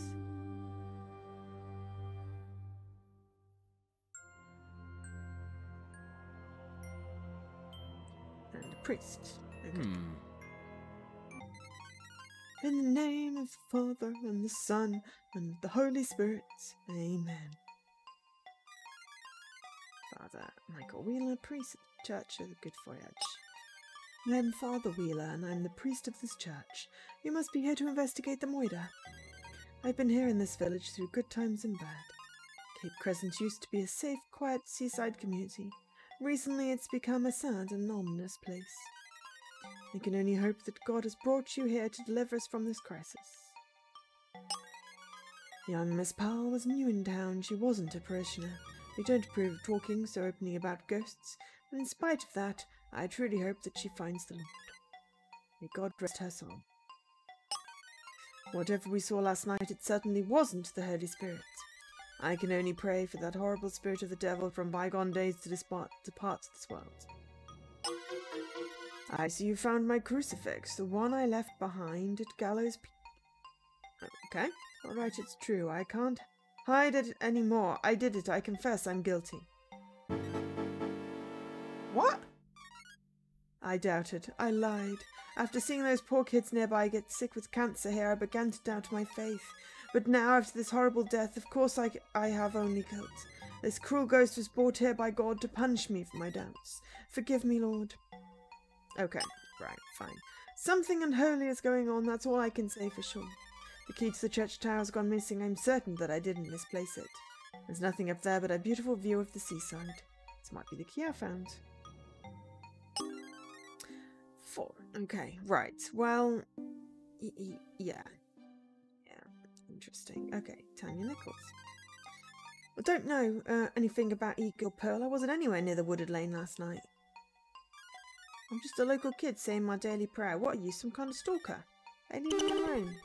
S1: And a priest. Okay. In the name of the Father, and the Son, and the Holy Spirit. Amen. Father Michael Wheeler, priest at the Church of the Good Voyage. I am Father Wheeler, and I am the priest of this church. You must be here to investigate the moider. I've been here in this village through good times and bad. Cape Crescent used to be a safe, quiet seaside community. Recently it's become a sad and ominous place. I can only hope that God has brought you here to deliver us from this crisis. Young Miss Powell was new in town. She wasn't a parishioner. We don't approve of talking so openly about ghosts, but in spite of that, I truly hope that she finds the Lord. May God rest her soul. Whatever we saw last night, it certainly wasn't the Holy Spirit. I can only pray for that horrible spirit of the devil from bygone days to depart this world. I see you found my crucifix, the one I left behind at Gallows Peak. Okay, alright, it's true. I can't hide it anymore. I did it. I confess I'm guilty. What? I doubted. I lied. After seeing those poor kids nearby get sick with cancer here, I began to doubt my faith. But now, after this horrible death, of course I have only guilt. This cruel ghost was brought here by God to punish me for my doubts. Forgive me, Lord. Okay, right, fine. Something unholy is going on, that's all I can say for sure. The key to the church tower has gone missing. I'm certain that I didn't misplace it. There's nothing up there but a beautiful view of the seaside. This might be the key I found. 4. Okay, right. Well, yeah. Interesting. Okay, Tanya Nichols. I don't know anything about Eagle Pearl. I wasn't anywhere near the wooded lane last night. I'm just a local kid saying my daily prayer. What are you, some kind of stalker? I leave me alone.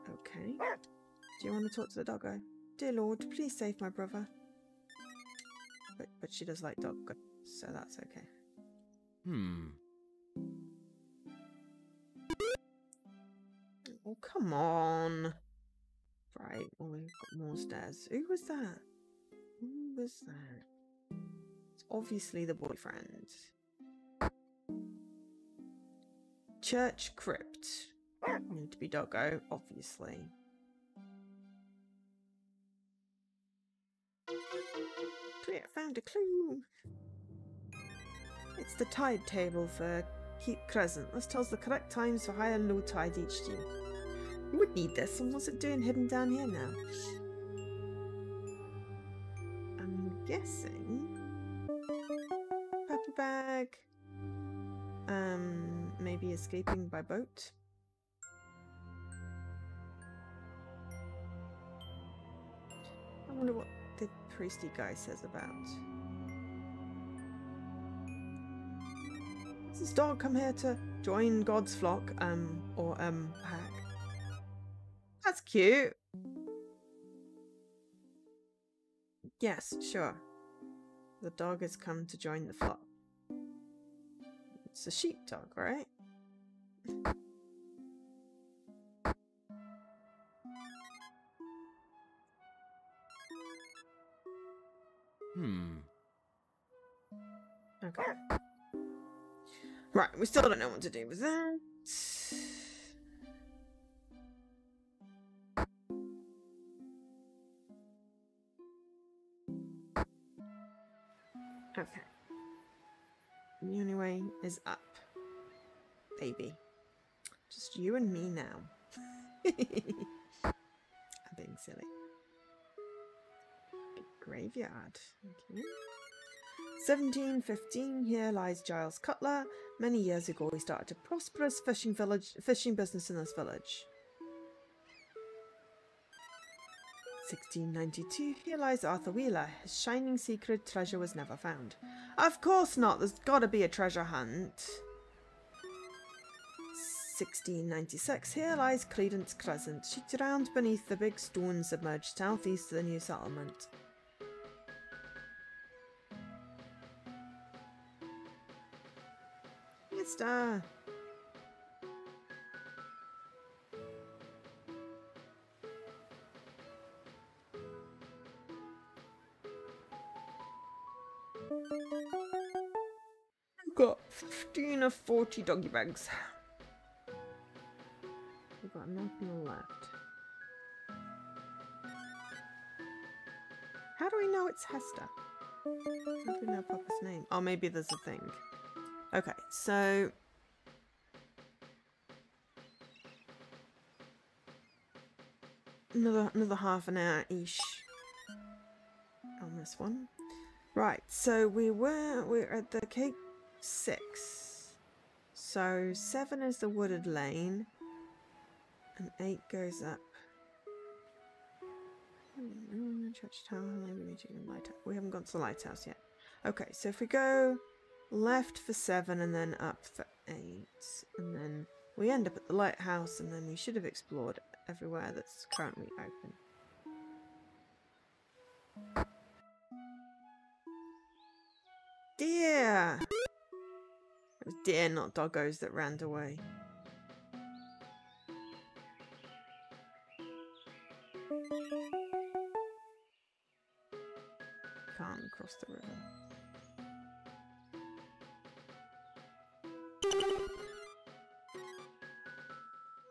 S1: Okay. Do you want to talk to the doggo? Dear Lord, please save my brother. But she does like doggo, so that's okay. Oh, come on. Right, well, we've got more stairs. Who was that? Who was that? It's obviously the boyfriend. Church crypt. Need to be doggo, obviously. Clear, found a clue. It's the tide table for Cape Crescent. This tells the correct times for high and low tide each year. You would need this, and what's it doing hidden down here now? I'm guessing pepper bag. Maybe escaping by boat. I wonder what the priesty guy says about. Does this dog come here to join God's flock? Hack? That's cute. Yes, sure. The dog has come to join the flock. It's a sheepdog, right? Okay. Right, we still don't know what to do with that. Okay. The only way is up. Baby. Just you and me now. I'm being silly. Big graveyard. Okay. 1715, here lies Giles Cutler. Many years ago he started a prosperous fishing business in this village. 1692, here lies Arthur Wheeler. His shining secret treasure was never found. Of course not, there's gotta be a treasure hunt. 1696, here lies Credence Crescent. She drowned beneath the big stone submerged southeast of the new settlement. Mister! I've got 15 of 40 doggy bags. We've got nothing left. How do we know it's Hester? How do we know Papa's name? Oh, maybe there's a thing. Okay, so another half an hour ish on this one. Right, so we're at the cake 6. So 7 is the wooded lane, and 8 goes up. Church tower, we haven't gone to the lighthouse yet. Okay, so if we go left for 7 and then up for 8, and then we end up at the lighthouse, and then we should have explored everywhere that's currently open. Deer! It was deer, not doggos, that ran away. Can't cross the river.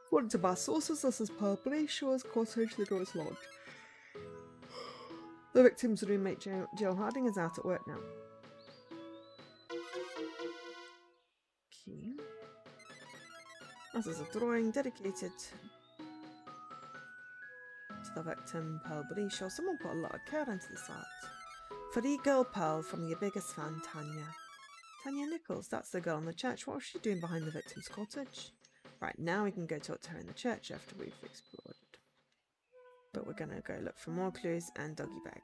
S1: According to my sources, this is Purpley Shore's cottage, the door is locked. The victim's roommate, Jill Harding, is out at work now. Okay. This is a drawing dedicated to the victim, Pearl Shore. Someone put a lot of care into this art. For e-girl Pearl from your biggest fan, Tanya. Tanya Nichols, that's the girl in the church. What was she doing behind the victim's cottage? Right, now we can go talk to her in the church after we've explored. But we're gonna go look for more clues and doggy bag.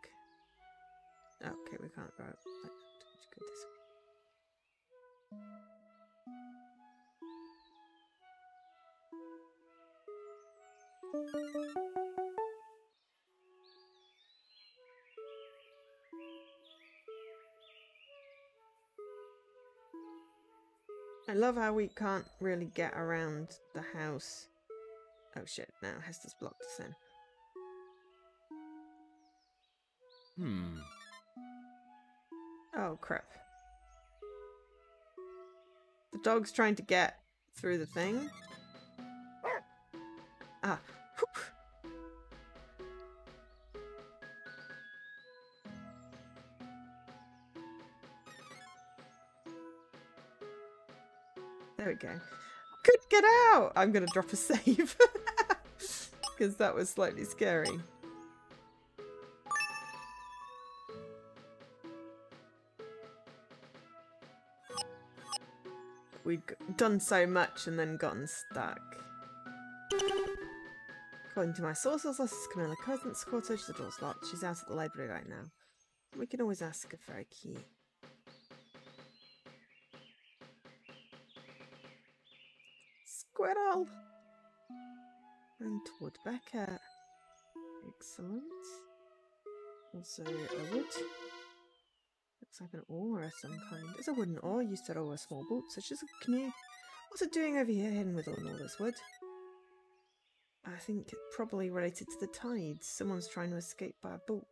S1: Okay, we can't go. Let's go this way. I love how we can't really get around the house. Oh shit, now Hester's blocked us in. Oh crap. The dog's trying to get through the thing. Ah. Whew. There we go. Could get out! I'm gonna drop a save. Because that was slightly scary. We'd done so much and then gotten stuck. According to my sources, this is Camilla Cousin's cottage. The door's locked. She's out at the library right now. We can always ask her for a key. Squirrel! And toward Beckett. Excellent. Also a wood. Looks like an oar of some kind. It's a wooden oar used to row a small boat, such as a canoe. What's it doing over here hidden with all this wood? I think it's probably related to the tides. Someone's trying to escape by a boat.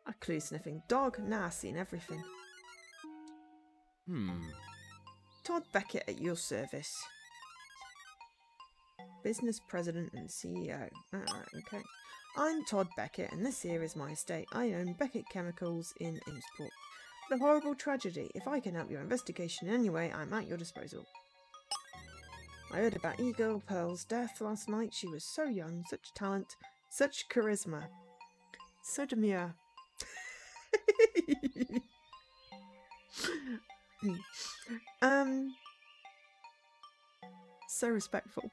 S1: A clue-sniffing dog. Now I've seen everything. Todd Beckett at your service. Business president and CEO. Alright, okay. I'm Todd Beckett and this here is my estate. I own Beckett Chemicals in Amesport. What a horrible tragedy. If I can help your investigation in any way, I'm at your disposal. I heard about E-Girl Pearl's death last night. She was so young, such talent, such charisma. So demure. So respectful.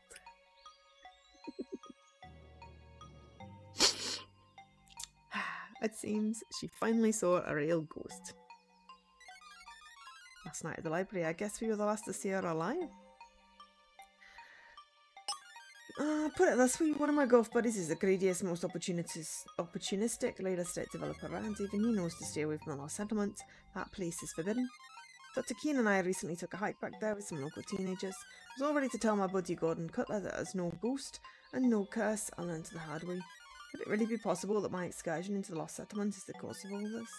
S1: It seems she finally saw a real ghost. Last night at the library, I guess we were the last to see her alive. Put it this way, one of my golf buddies is the greediest, most opportunistic real estate developer around. Even he knows to stay away from the lost settlement. That place is forbidden. Dr. Keane and I recently took a hike back there with some local teenagers. I was all ready to tell my buddy Gordon Cutler that there's no ghost and no curse. I learned the hard way. Could it really be possible that my excursion into the lost settlement is the cause of all this?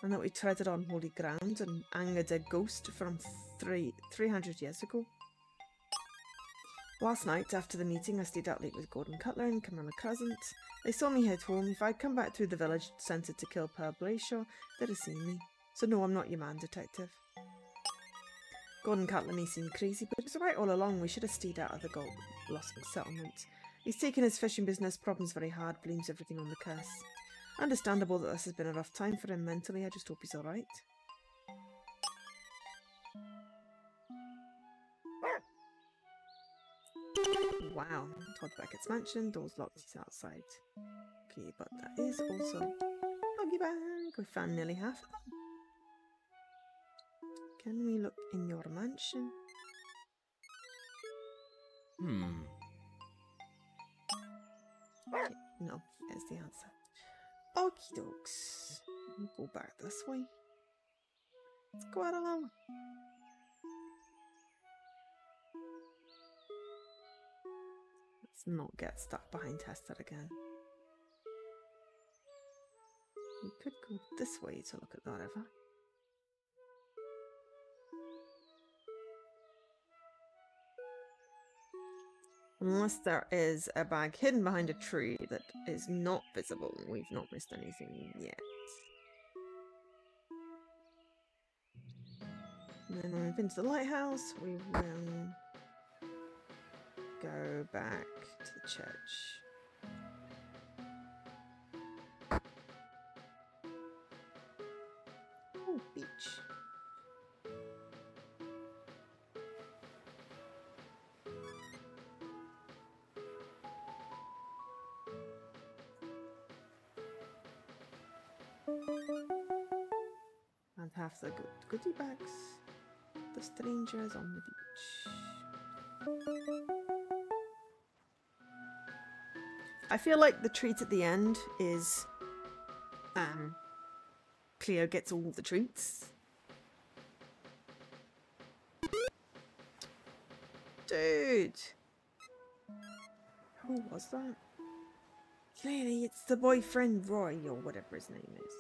S1: And that we treaded on holy ground and angered a ghost from 300 years ago? Last night, after the meeting, I stayed out late with Gordon Cutler and Camilla Crescent. They saw me head home. If I'd come back through the village centre to kill Pearl Brayshaw, they'd have seen me. So no, I'm not your man, detective. Gordon Cutler may seem crazy, but he was right all along. We should have stayed out of the Gold Blossom settlement. He's taken his fishing business problems very hard, blames everything on the curse. Understandable that this has been a rough time for him mentally. I just hope he's alright. Wow, Todd Beckett's mansion, doors locked, he's outside. Okay, but that is also Buggy Bag. We found nearly half of them. Can we look in your mansion? Okay, no, there's the answer. Okie dokes. We'll go back this way. Let's go out alone. Let's not get stuck behind Hester again. We could go this way to look at the river. Unless there is a bag hidden behind a tree that is not visible. We've not missed anything yet. And then when we've been to the lighthouse, we will go back to the church. Oh, beach. And have the goodie bags. The strangers on the beach. I feel like the treat at the end is Cleo gets all the treats. Dude! Who was that? Clearly it's the boyfriend Roy or whatever his name is.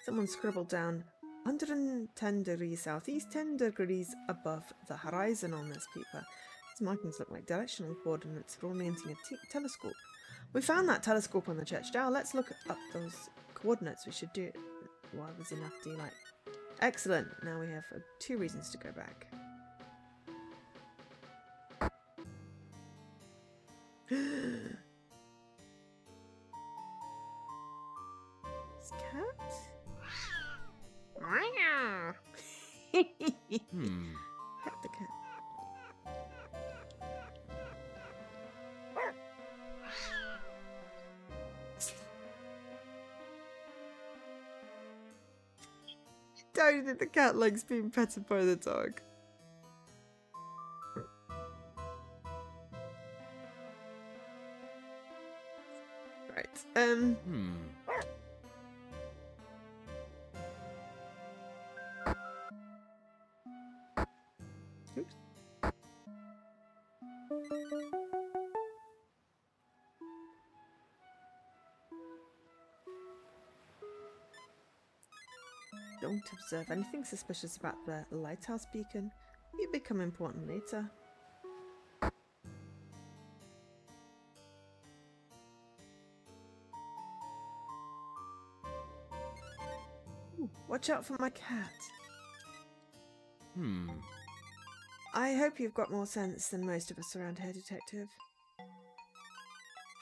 S1: Someone scribbled down 110 degrees southeast, 10 degrees above the horizon on this paper. These markings look like directional coordinates for orienting a telescope. We found that telescope on the church tower. Let's look up those coordinates. We should do it while there's enough daylight. Excellent. Now we have 2 reasons to go back. This cat? Pet the cat. Don't think the cat likes being petted by the dog. Right. Oops. Don't observe anything suspicious about the lighthouse beacon. It become important later. Ooh, watch out for my cat. I hope you've got more sense than most of us around here, Detective.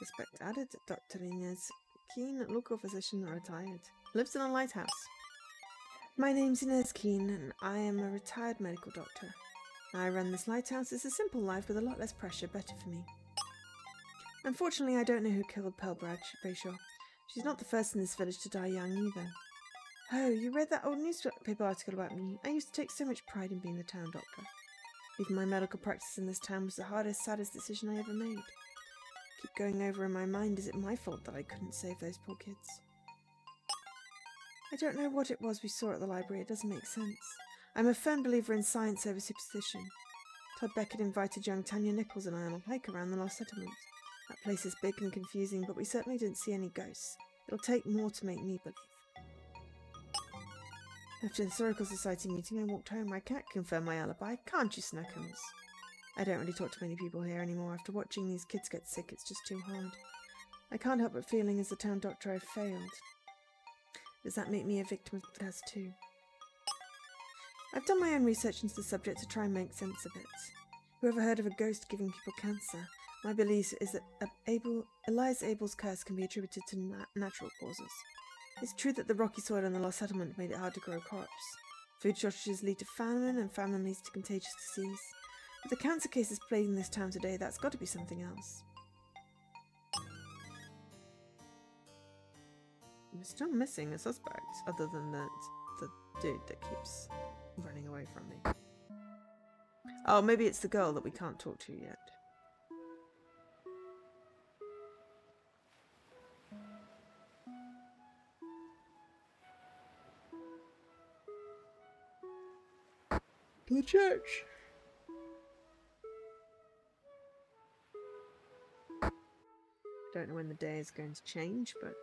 S1: Respect added, Dr. Inez. Keen, local physician, retired. Lives in a lighthouse. My name's Inez Keane, and I am a retired medical doctor. I run this lighthouse. It's a simple life with a lot less pressure, better for me. Unfortunately, I don't know who killed Pearl Brayshaw. She's not the first in this village to die young either. Oh, you read that old newspaper article about me? I used to take so much pride in being the town doctor. Even my medical practice in this town was the hardest, saddest decision I ever made. Keep going over in my mind, is it my fault that I couldn't save those poor kids? I don't know what it was we saw at the library. It doesn't make sense. I'm a firm believer in science over superstition. Todd Beckett invited young Tanya Nichols and I on a hike around the Lost Settlement. That place is big and confusing, but we certainly didn't see any ghosts. It'll take more to make me believe. After the Historical Society meeting, I walked home. I can't confirm my alibi. Can't you, Snookums? I don't really talk to many people here anymore. After watching these kids get sick, it's just too hard. I can't help but feeling as the town doctor I've failed. Does that make me a victim of the past too? I've done my own research into the subject to try and make sense of it. Whoever heard of a ghost giving people cancer? My belief is that Elias Abel's curse can be attributed to natural causes. It's true that the rocky soil in the Lost Settlement made it hard to grow crops. Food shortages lead to famine, and famine leads to contagious disease. With the cancer cases plaguing this town today, that's got to be something else. We're still missing a suspect, other than the dude that keeps running away from me. Oh, maybe it's the girl that we can't talk to yet. To the church. Don't know when the day is going to change, but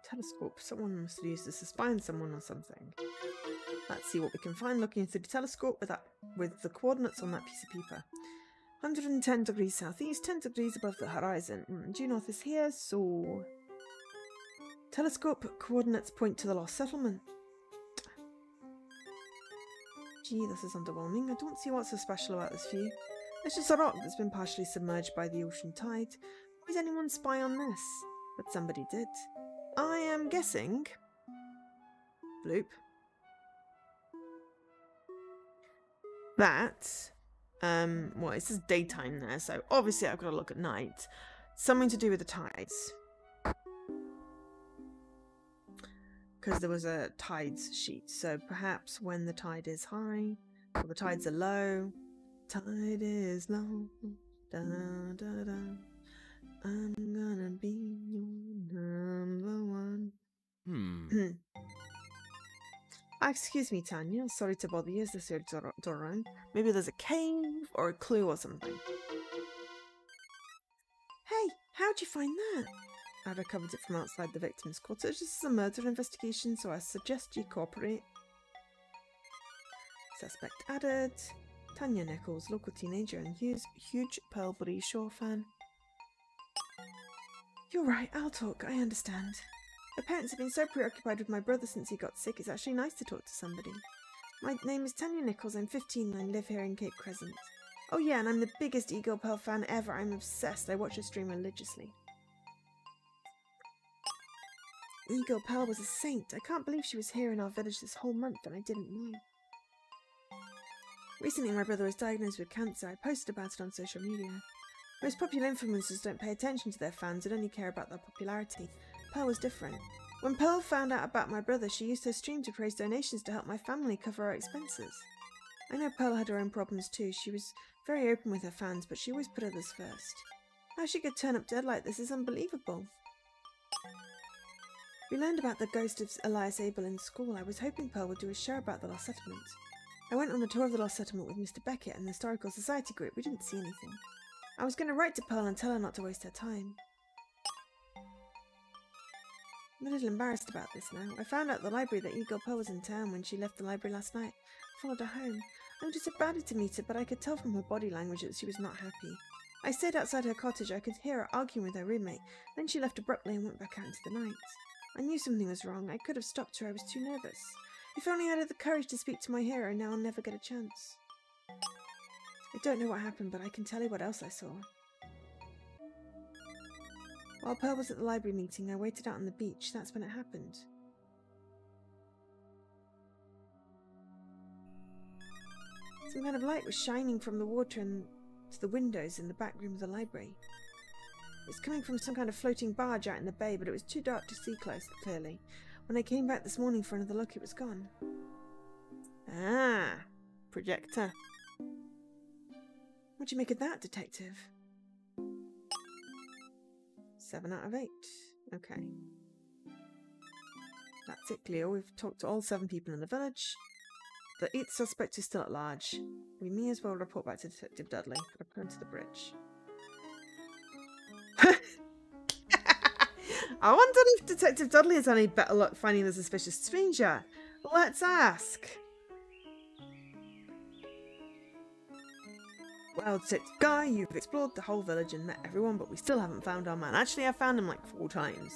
S1: telescope. Someone must have used this to spy on someone or something. Let's see what we can find looking through the telescope with the coordinates on that piece of paper. 110 degrees southeast, 10 degrees above the horizon. Due north is here, so... Telescope coordinates point to the Lost Settlement. Gee, this is underwhelming. I don't see what's so special about this view. It's just a rock that's been partially submerged by the ocean tide. Why would anyone spy on this? But somebody did. I am guessing... Bloop. That... well, it says daytime there, so obviously I've got to look at night. Something to do with the tides. Because there was a tides sheet, so perhaps when the tide is high, or the tides are low, tide is low, da da da, I'm gonna be your number one. Excuse me, Tanya, sorry to bother you, is this your door around? Maybe there's a cave, or a clue or something. Hey, how'd you find that? I recovered it from outside the victim's cottage. This is a murder investigation, so I suggest you cooperate. Suspect added. Tanya Nichols, local teenager and huge Pearlbury Shore fan. You're right, I'll talk, I understand. My parents have been so preoccupied with my brother since he got sick, it's actually nice to talk to somebody. My name is Tanya Nichols, I'm 15 and I live here in Cape Crescent. Oh yeah, and I'm the biggest Eagle Pearl fan ever, I'm obsessed, I watch her stream religiously. Eagle Pearl was a saint. I can't believe she was here in our village this whole month and I didn't know. Recently my brother was diagnosed with cancer. I posted about it on social media. Most popular influencers don't pay attention to their fans and only care about their popularity. Pearl was different. When Pearl found out about my brother, she used her stream to raise donations to help my family cover our expenses. I know Pearl had her own problems too. She was very open with her fans, but she always put others first. How she could turn up dead like this is unbelievable. We learned about the ghost of Elias Abel in school. I was hoping Pearl would do a show about the Lost Settlement. I went on a tour of the Lost Settlement with Mr. Beckett and the Historical Society group. We didn't see anything. I was going to write to Pearl and tell her not to waste her time. I'm a little embarrassed about this now. I found out at the library that Eagle Pearl was in town when she left the library last night. I followed her home. I wanted so badly to meet her, but I could tell from her body language that she was not happy. I stayed outside her cottage. I could hear her arguing with her roommate. Then she left abruptly and went back out into the night. I knew something was wrong. I could have stopped her. I was too nervous. If only I had the courage to speak to my hero, now I'll never get a chance. I don't know what happened, but I can tell you what else I saw. While Pearl was at the library meeting, I waited out on the beach. That's when it happened. Some kind of light was shining from the water and to the windows in the back room of the library. It's coming from some kind of floating barge out in the bay, but it was too dark to see clearly. When I came back this morning for another look, it was gone. Ah, projector. What do you make of that, detective? 7 out of 8. Okay. That's it, Cleo. We've talked to all 7 people in the village. The 8th suspect is still at large. We may as well report back to Detective Dudley. Return to the bridge. I wonder if Detective Dudley has any better luck finding the suspicious stranger. Let's ask. Well, Detective Guy, you've explored the whole village and met everyone, but we still haven't found our man. Actually, I found him like 4 times.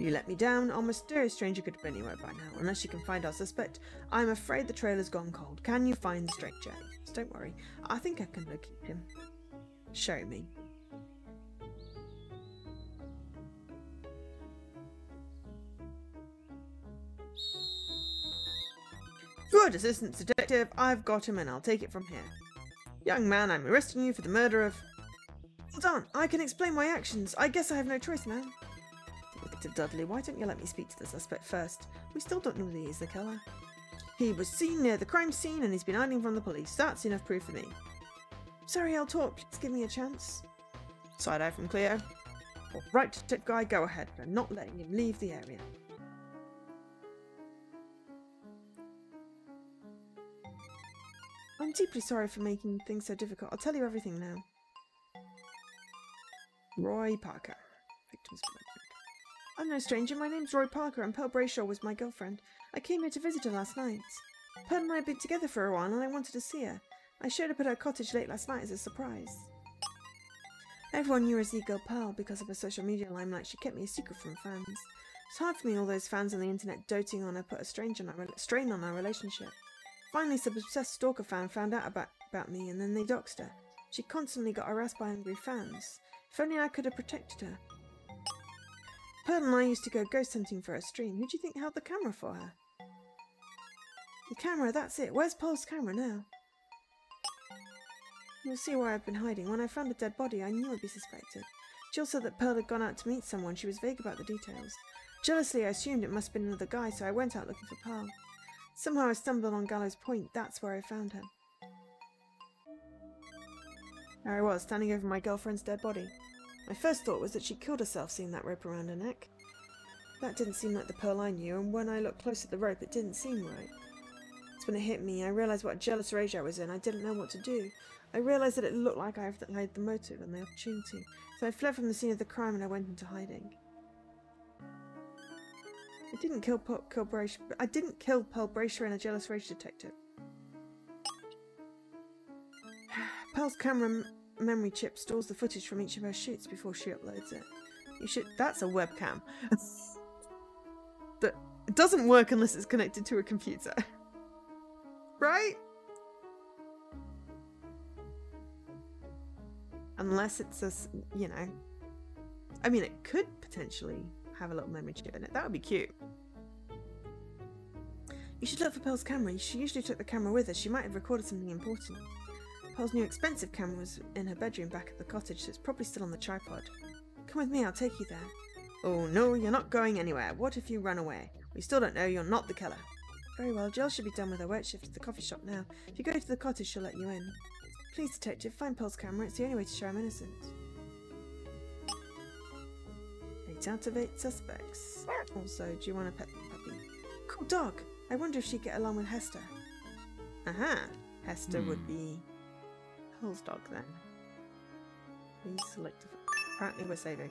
S1: You let me down. Our mysterious stranger could have been anywhere by now. Unless you can find our suspect, I'm afraid the trail has gone cold. Can you find the stranger? Don't worry. I think I can locate him. Show me. Good, Assistant Detective. I've got him and I'll take it from here. Young man, I'm arresting you for the murder of... Hold on, I can explain my actions. I guess I have no choice now. Detective Dudley, why don't you let me speak to the suspect first? We still don't know that he's the killer. He was seen near the crime scene and he's been hiding from the police. That's enough proof for me. Sorry, I'll talk. Please give me a chance. Side eye from Cleo. All right, Detective Guy, go ahead. We're not letting him leave the area. I'm deeply sorry for making things so difficult. I'll tell you everything now. Roy Parker. Victim's boyfriend. I'm no stranger. My name's Roy Parker and Pearl Brayshaw was my girlfriend. I came here to visit her last night. Pearl and I had been together for a while and I wanted to see her. I showed up at her cottage late last night as a surprise. Everyone knew her as e-girl Pearl because of her social media limelight. She kept me a secret from fans. It's hard for me all those fans on the internet doting on her put a strain on our relationship. Finally, some obsessed stalker fan found out about me and then they doxed her. She constantly got harassed by angry fans. If only I could have protected her. Pearl and I used to go ghost hunting for her stream. Who do you think held the camera for her? The camera, that's it. Where's Pearl's camera now? You'll see where I've been hiding. When I found a dead body, I knew I'd be suspected. Jill said that Pearl had gone out to meet someone. She was vague about the details. Jealously, I assumed it must have been another guy, so I went out looking for Pearl. Somehow I stumbled on Gallows Point. That's where I found her. There I was, standing over my girlfriend's dead body. My first thought was that she killed herself seeing that rope around her neck. That didn't seem like the Pearl I knew, and when I looked close at the rope, it didn't seem right. It's when it hit me, I realised what a jealous rage I was in. I didn't know what to do. I realised that it looked like I had the motive and the opportunity, so I fled from the scene of the crime and I went into hiding. I didn't kill Pearl Brayshaw in a jealous rage, detective. Pearl's camera memory chip stores the footage from each of her shoots before she uploads it. That's a webcam. That it doesn't work unless it's connected to a computer. Right? Unless it's a, you know, I mean, it could potentially have a little memory chip in it. That would be cute. You should look for Pearl's camera. She usually took the camera with her. She might have recorded something important. Pearl's new expensive camera was in her bedroom back at the cottage, so it's probably still on the tripod. Come with me, I'll take you there. Oh no, you're not going anywhere. What if you run away? We still don't know you're not the killer. Very well, Jill should be done with her work shift at the coffee shop now. If you go to the cottage, she'll let you in. Please, detective, find Pearl's camera. It's the only way to show I'm innocent. 8 out of 8 suspects. Also, do you want a pet puppy? Cool dog. I wonder if she'd get along with Hester. Aha! Hester would be Pearl's dog then. Please select. Apparently we're saving.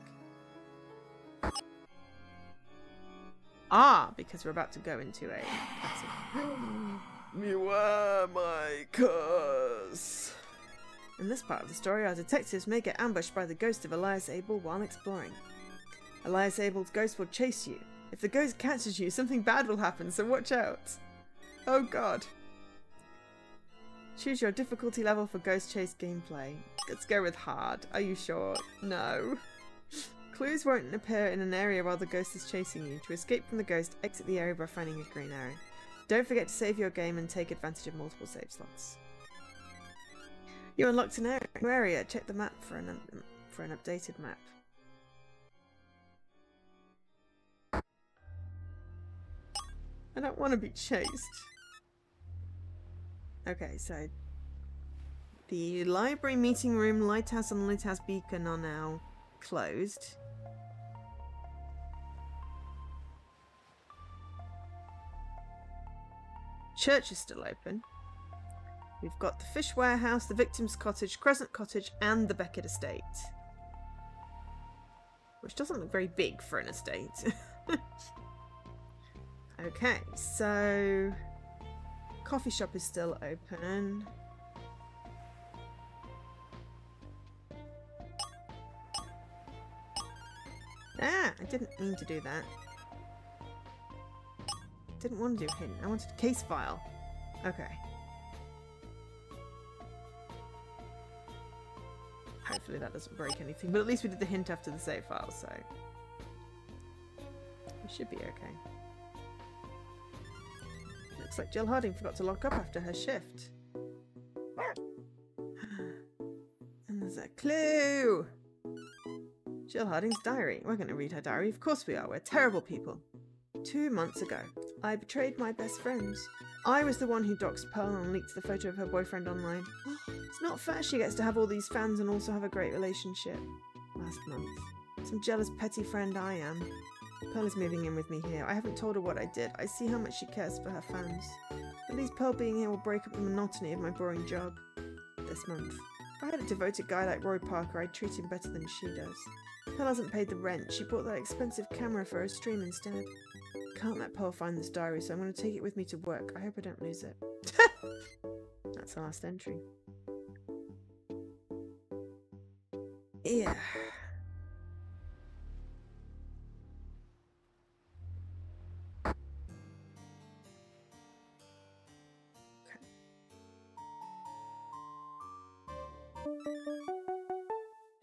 S1: Ah, because we're about to go into a cutscene. You are my curse. In this part of the story, our detectives may get ambushed by the ghost of Elias Abel while exploring. Elias Abel's ghost will chase you. If the ghost catches you, something bad will happen, so watch out. Oh god. Choose your difficulty level for ghost chase gameplay. Let's go with hard. Are you sure? No. Clues won't appear in an area while the ghost is chasing you. To escape from the ghost, exit the area by finding a green arrow. Don't forget to save your game and take advantage of multiple save slots. You unlocked an area. Check the map for an updated map. I don't want to be chased. Okay, so the library, meeting room, lighthouse and lighthouse beacon are now closed. Church is still open. We've got the fish warehouse, the victim's cottage, Crescent Cottage, and the Beckett estate. Which doesn't look very big for an estate. Okay, so coffee shop is still open. Ah, I didn't mean to do that. Didn't want to do hidden. I wanted a case file. Okay. Hopefully that doesn't break anything, but at least we did the hint after the save file, so we should be okay. Looks like Jill Harding forgot to lock up after her shift. And there's a clue! Jill Harding's diary. We're going to read her diary. Of course we are. We're terrible people. 2 months ago, I betrayed my best friends. I was the one who doxed Pearl and leaked the photo of her boyfriend online. It's not fair she gets to have all these fans and also have a great relationship. Last month. Some jealous petty friend I am. Pearl is moving in with me here. I haven't told her what I did. I see how much she cares for her fans. At least Pearl being here will break up the monotony of my boring job. This month. If I had a devoted guy like Roy Parker, I'd treat him better than she does. Pearl hasn't paid the rent. She bought that expensive camera for her stream instead. Can't let Pearl find this diary, so I'm going to take it with me to work. I hope I don't lose it. That's the last entry. Yeah. Okay.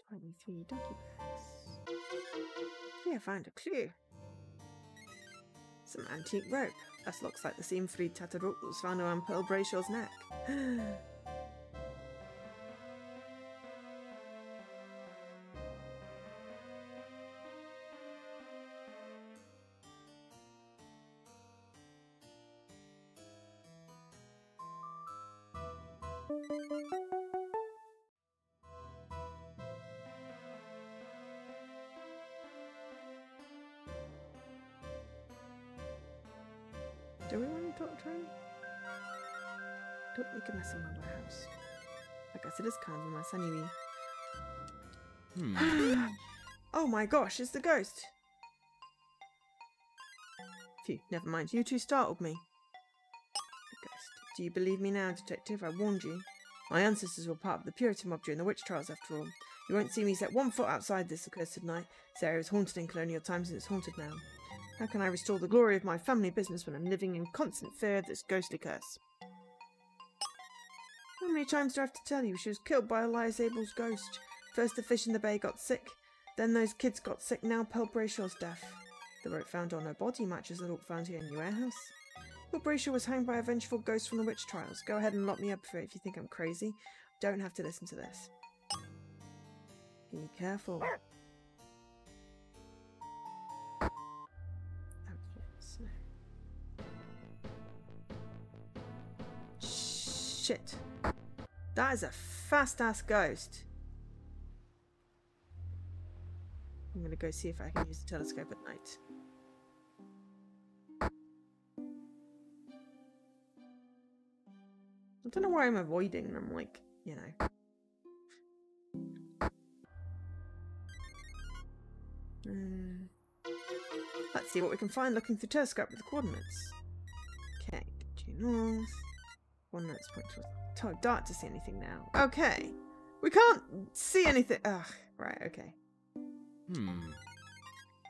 S1: 23 donkey bags. Yeah, I found a clue. Some antique rope. That looks like the seam-free tattered rope that was found around Pearl Brayshaw's neck. Do we want to talk to him? Don't make a mess in my warehouse. I guess it is kind of a mess anyway. Oh my gosh, it's the ghost! Phew, never mind. You two startled me. The ghost. Do you believe me now, detective? I warned you. My ancestors were part of the Puritan mob during the witch trials, after all. You won't see me set one foot outside this accursed night. This area was haunted in colonial times and it's haunted now. How can I restore the glory of my family business when I'm living in constant fear of this ghostly curse? How many times do I have to tell you? She was killed by Elias Abel's ghost. First the fish in the bay got sick, then those kids got sick, now Pearl Brayshaw's death. The rope found on her body matches the rope found here in your warehouse. Pearl Brayshaw was hanged by a vengeful ghost from the witch trials. Go ahead and lock me up for it if you think I'm crazy. Don't have to listen to this. Be careful. Shit. That is a fast-ass ghost. I'm gonna go see if I can use the telescope at night. I don't know why I'm avoiding them, like, you know. Let's see what we can find looking through telescope with the coordinates. Okay, due north. Coordinates point towards dark to see anything now. Okay. We can't see anything. Ugh, right, okay.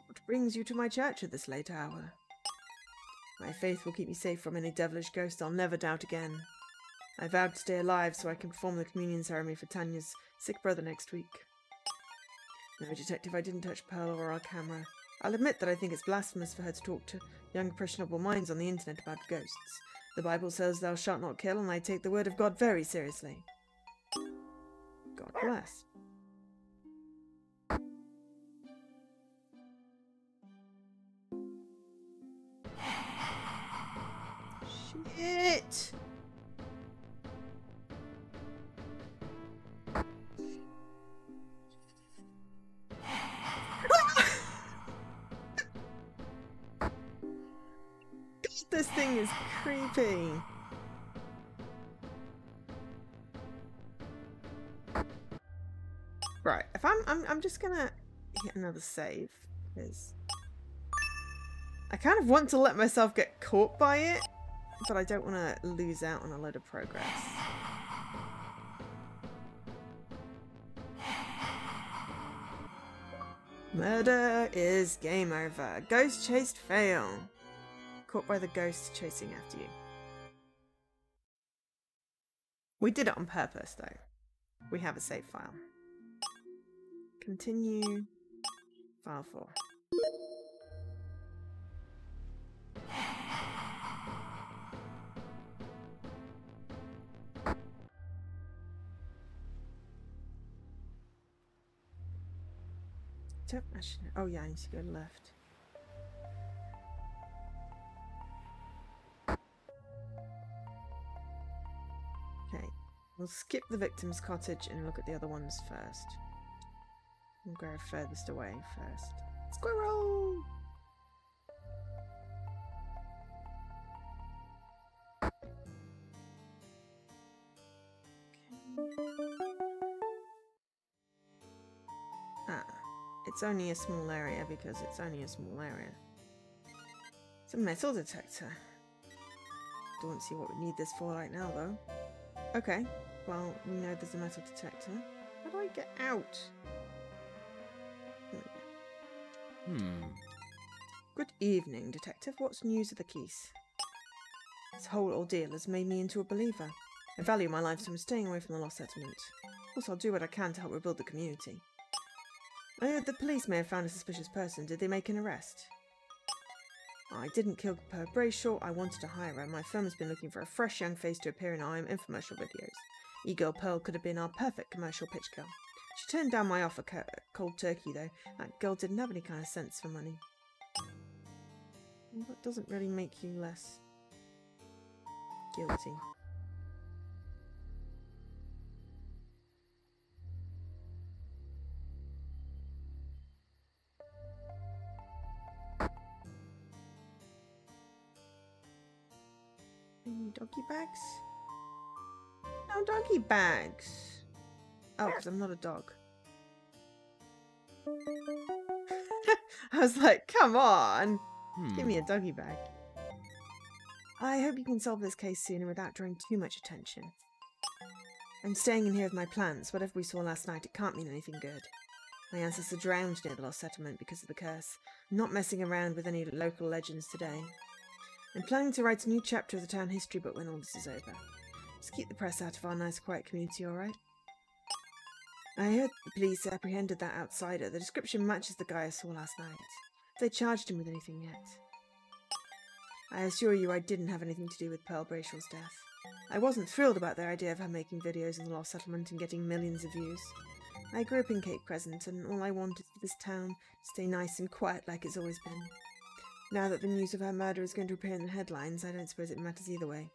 S1: What brings you to my church at this late hour? My faith will keep me safe from any devilish ghost I'll never doubt again. I vowed to stay alive so I can perform the communion ceremony for Tanya's sick brother next week. No, detective, I didn't touch Pearl or our camera. I'll admit that I think it's blasphemous for her to talk to young impressionable minds on the internet about ghosts. The Bible says thou shalt not kill, and I take the word of God very seriously. less. Shit! This thing is creepy. Right, if I'm just gonna hit another save because I kind of want to let myself get caught by it, but I don't want to lose out on a load of progress. Murder is game over. Ghost chased fail. Caught by the ghost chasing after you. We did it on purpose though. We have a save file. Continue. File 4. Oh yeah, I need to go left. Okay, we'll skip the victim's cottage and look at the other ones first. We'll go furthest away first. Squirrel! Ah, it's only a small area because it's only a small area. It's a metal detector. Don't see what we need this for right now though. Okay, well, we know there's a metal detector. How do I get out? Good evening, Detective. What's news of the case? This whole ordeal has made me into a believer. I value my life, so I'm staying away from the lost settlement. Of course, I'll do what I can to help rebuild the community. I heard the police may have found a suspicious person. Did they make an arrest? I didn't kill Per Brayshaw. I wanted to hire her. My firm has been looking for a fresh young face to appear in our infomercial videos. E-Girl Pearl could have been our perfect commercial pitch girl. She turned down my offer cold turkey, though. That girl didn't have any kind of sense for money. Well, that doesn't really make you less guilty. Any doggy bags? No doggy bags. Oh, because I'm not a dog. I was like, come on. Give me a doggy bag. I hope you can solve this case sooner without drawing too much attention. I'm staying in here with my plants. Whatever we saw last night, it can't mean anything good. My ancestor drowned near the lost settlement because of the curse. I'm not messing around with any local legends today. I'm planning to write a new chapter of the town history book when all this is over. Just keep the press out of our nice quiet community, alright? I heard the police apprehended that outsider. The description matches the guy I saw last night. Have they charged him with anything yet? I assure you I didn't have anything to do with Pearl Brayshaw's death. I wasn't thrilled about their idea of her making videos in the lost settlement and getting millions of views. I grew up in Cape Crescent, and all I wanted for this town to stay nice and quiet like it's always been. Now that the news of her murder is going to appear in the headlines, I don't suppose it matters either way.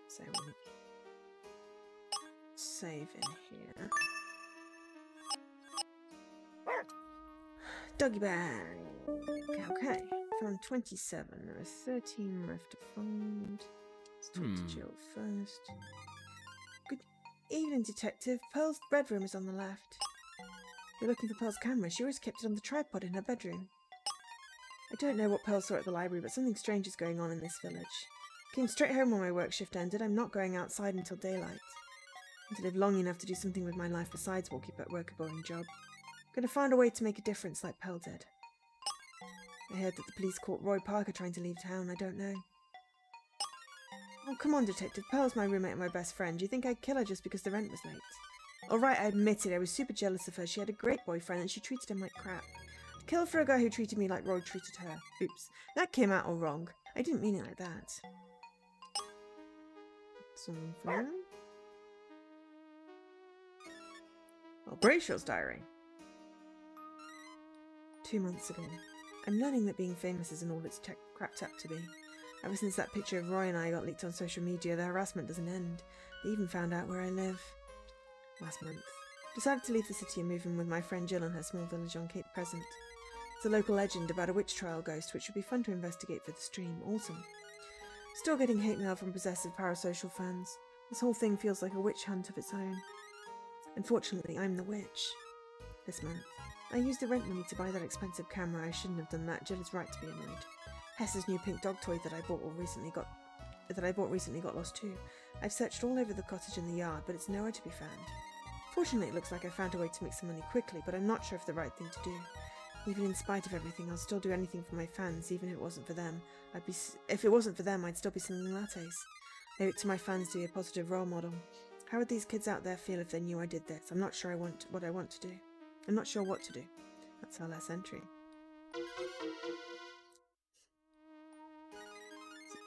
S1: So we'll save in here. Doggy bag. Okay. Found 27. There are 13 left to find. Let's talk to Jill first. Good evening, Detective. Pearl's bedroom is on the left. You're looking for Pearl's camera. She always kept it on the tripod in her bedroom. I don't know what Pearl saw at the library, but something strange is going on in this village. Came straight home when my work shift ended. I'm not going outside until daylight. I want to live long enough to do something with my life besides work a boring job. I'm going to find a way to make a difference like Pearl did. I heard that the police caught Roy Parker trying to leave town. I don't know. Oh, come on, Detective. Pearl's my roommate and my best friend. Do you think I'd kill her just because the rent was late? Alright, I admit it, I was super jealous of her. She had a great boyfriend and she treated him like crap. I'd kill for a guy who treated me like Roy treated her. Oops, that came out all wrong. I didn't mean it like that. Something for now. Oh, Brayshaw's diary. 2 months ago. I'm learning that being famous isn't all it's cracked up to be. Ever since that picture of Roy and I got leaked on social media, the harassment doesn't end. They even found out where I live. Last month. Decided to leave the city and move in with my friend Jill in her small village on Cape Present. It's a local legend about a witch trial ghost which would be fun to investigate for the stream. Awesome. Still getting hate mail from possessive parasocial fans. This whole thing feels like a witch hunt of its own. Unfortunately, I'm the witch. This month. I used the rent money to buy that expensive camera. I shouldn't have done that. Jill is right to be annoyed. Hessa's new pink dog toy that I bought recently got lost too. I've searched all over the cottage and the yard, but it's nowhere to be found. Fortunately, it looks like I found a way to make some money quickly, but I'm not sure if the right thing to do. Even in spite of everything, I'll still do anything for my fans, even if it wasn't for them. If it wasn't for them, I'd still be selling lattes. I owe it to my fans to be a positive role model. How would these kids out there feel if they knew I did this? I'm not sure what I want to do. I'm not sure what to do. That's our last entry.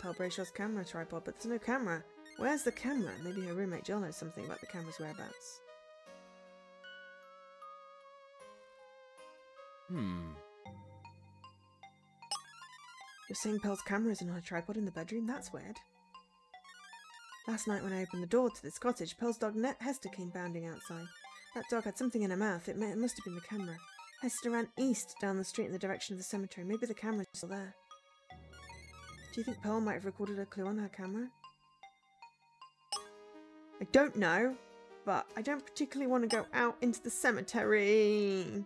S1: Pearl Brayshaw's camera tripod, but there's no camera. Where's the camera? Maybe her roommate Jill knows something about the camera's whereabouts. You're saying Pearl's camera is on her tripod in the bedroom? That's weird. Last night when I opened the door to this cottage, Pearl's dog Hester came bounding outside. That dog had something in her mouth. It must have been the camera. Hester ran east down the street in the direction of the cemetery. Maybe the camera's still there. Do you think Pearl might have recorded a clue on her camera? I don't know, but I don't particularly want to go out into the cemetery.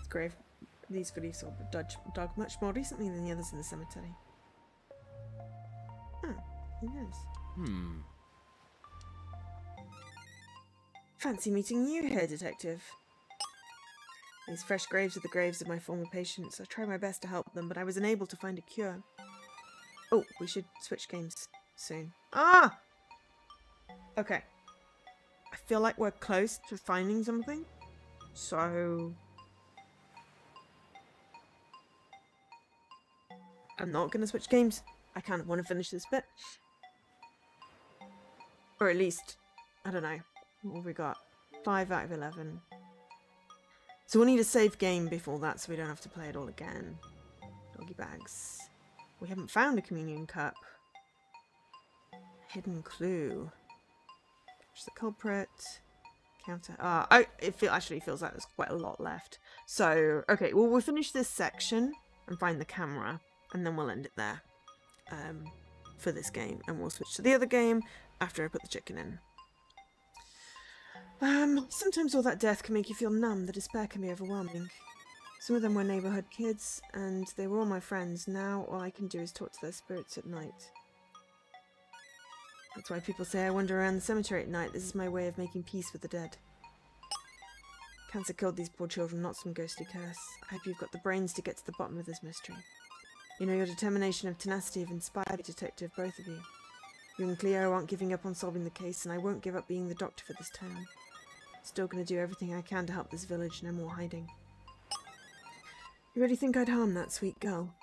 S1: Grave. These goodies saw the dog much more recently than the others in the cemetery. Oh, he knows. Fancy meeting you here, Detective. These fresh graves are the graves of my former patients. I tried my best to help them, but I was unable to find a cure. Oh, we should switch games soon. Ah! Okay. I feel like we're close to finding something. So... I'm not going to switch games. I kind of want to finish this bit. Or at least, I don't know. What have we got? 5 out of 11. So we'll need a save game before that so we don't have to play it all again. Doggy bags. We haven't found a communion cup. Hidden clue. There's the culprit. Counter. It actually feels like there's quite a lot left. So, okay, well, we'll finish this section and find the camera. And then we'll end it there for this game. And we'll switch to the other game after I put the chicken in. Sometimes all that death can make you feel numb. The despair can be overwhelming. Some of them were neighbourhood kids, and they were all my friends. Now all I can do is talk to their spirits at night. That's why people say I wander around the cemetery at night. This is my way of making peace with the dead. Cancer killed these poor children, not some ghostly curse. I hope you've got the brains to get to the bottom of this mystery. You know, your determination and tenacity have inspired me, Detective, both of you. You and Cleo aren't giving up on solving the case, and I won't give up being the doctor for this town. Still gonna do everything I can to help this village, no more hiding. You really think I'd harm that sweet girl?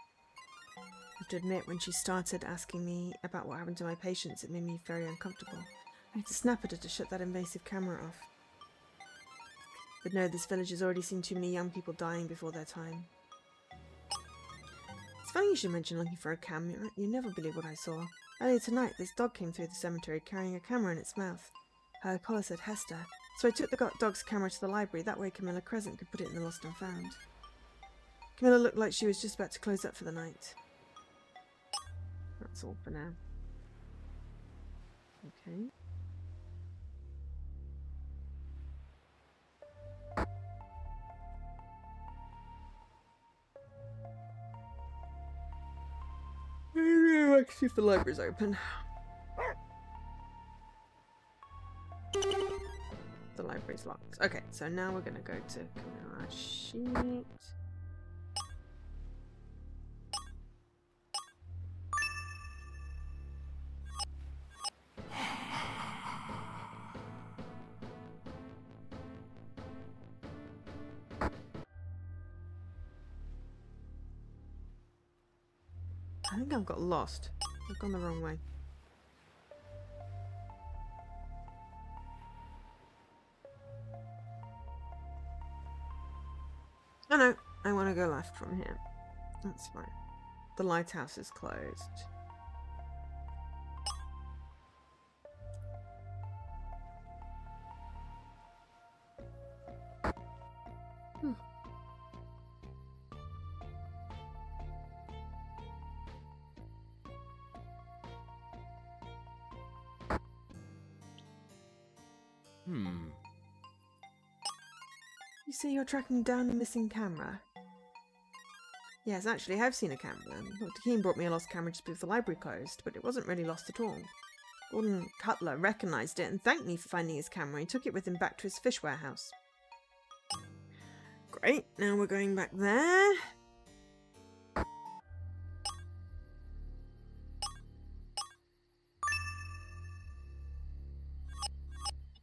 S1: I have to admit, when she started asking me about what happened to my patients, it made me very uncomfortable. I had to snap at her to shut that invasive camera off. But no, this village has already seen too many young people dying before their time. It's funny you should mention looking for a camera. You never believe what I saw. Earlier tonight, this dog came through the cemetery carrying a camera in its mouth. Her collar said Hester, so I took the dog's camera to the library. That way Camilla Crescent could put it in the lost and found. Camilla looked like she was just about to close up for the night. That's all for now. Okay. Let's see if the library's open. The library's locked. Okay, so now we're gonna go to camera sheet. I think I've got lost. I've gone the wrong way. Oh no, I want to go left from here. That's fine. The lighthouse is closed. You see, you're tracking down a missing camera. Yes, actually, I've seen a camera. Dr. Keene brought me a lost camera just before the library closed, but it wasn't really lost at all. Gordon Cutler recognised it and thanked me for finding his camera. He took it with him back to his fish warehouse. Great, now we're going back there.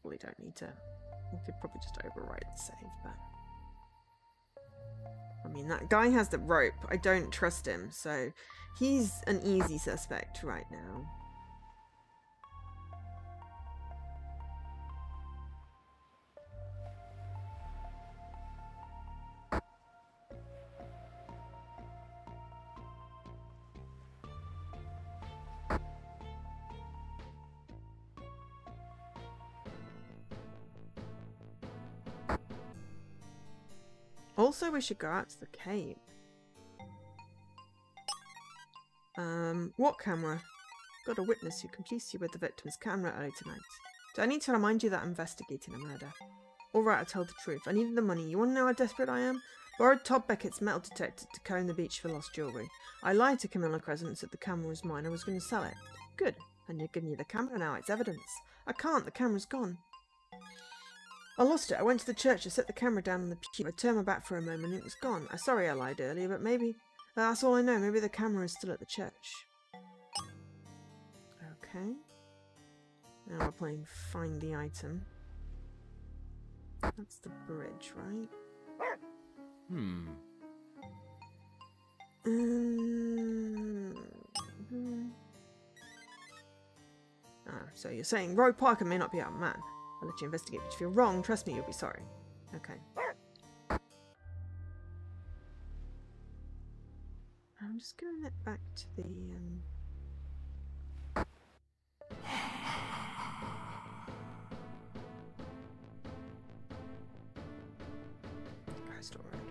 S1: We don't need to. We could probably just overwrite the save, but I mean, that guy has the rope. I don't trust him, so he's an easy suspect right now. Also, we should go out to the cave. What camera? Got a witness who confused you with the victim's camera early tonight. Do I need to remind you that I'm investigating a murder? Alright, I'll tell the truth. I needed the money. You want to know how desperate I am? Borrowed Todd Beckett's metal detector to comb the beach for lost jewellery. I lied to Camilla Crescent and said the camera was mine. I was going to sell it. Good. And you're giving you the camera now. It's evidence. I can't. The camera's gone. I lost it. I went to the church. I set the camera down on the pew. I turned my back for a moment and it was gone. I'm sorry I lied earlier, but maybe... that's all I know. Maybe the camera is still at the church. Okay. Now we're playing Find the Item. That's the bridge, right? So you're saying Roy Parker may not be our man. I'll let you investigate, but if you're wrong, trust me, you'll be sorry. Okay. I'm just going to nip back to the, Coastal Road.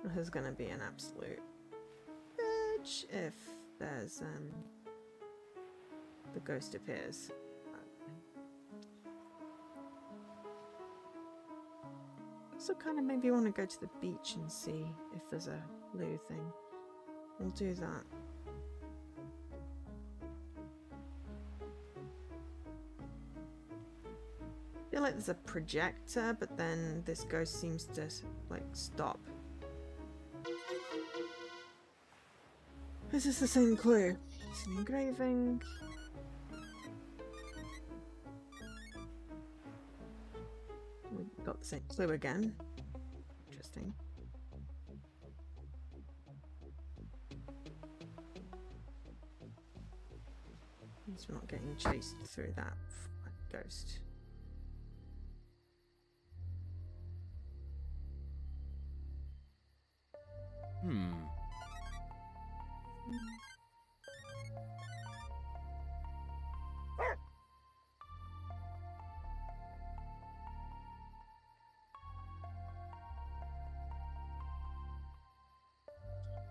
S1: This is going to be an absolute bitch if there's, the ghost appears. Also kind of maybe want to go to the beach and see if there's a loo thing. We'll do that. I feel like there's a projector, but then this ghost seems to, like, stop. Is this the same clue? It's an engraving. We've got the same clue again. Interesting. At least we're not getting chased through that ghost.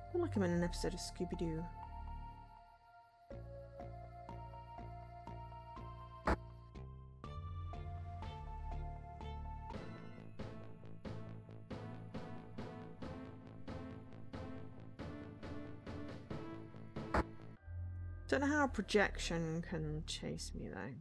S1: I feel like I'm in an episode of Scooby-Doo. Don't know how a projection can chase me though.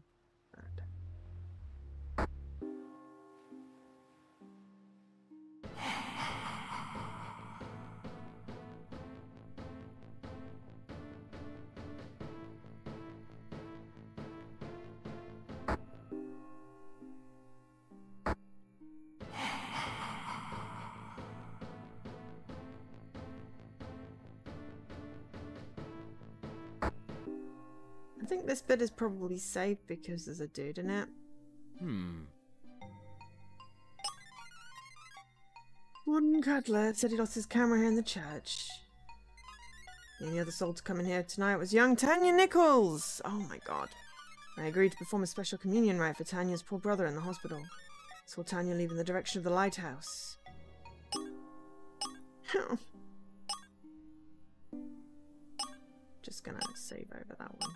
S1: I think this bit is probably safe because there's a dude in it. One Cutler said he lost his camera here in the church. The only other soul to come in here tonight was young Tanya Nichols. Oh my god. I agreed to perform a special communion rite for Tanya's poor brother in the hospital. Saw Tanya leave in the direction of the lighthouse. Just gonna save over that one.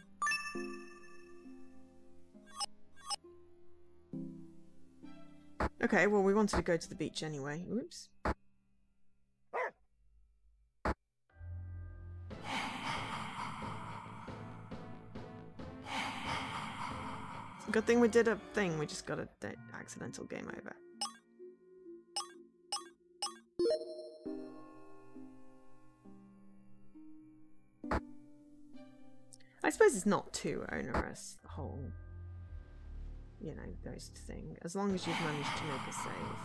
S1: Okay, well, we wanted to go to the beach anyway. Oops. Good thing we did a thing, we just got a accidental game over. I suppose it's not too onerous, the whole, you know, ghost thing, as long as you've managed to make a save.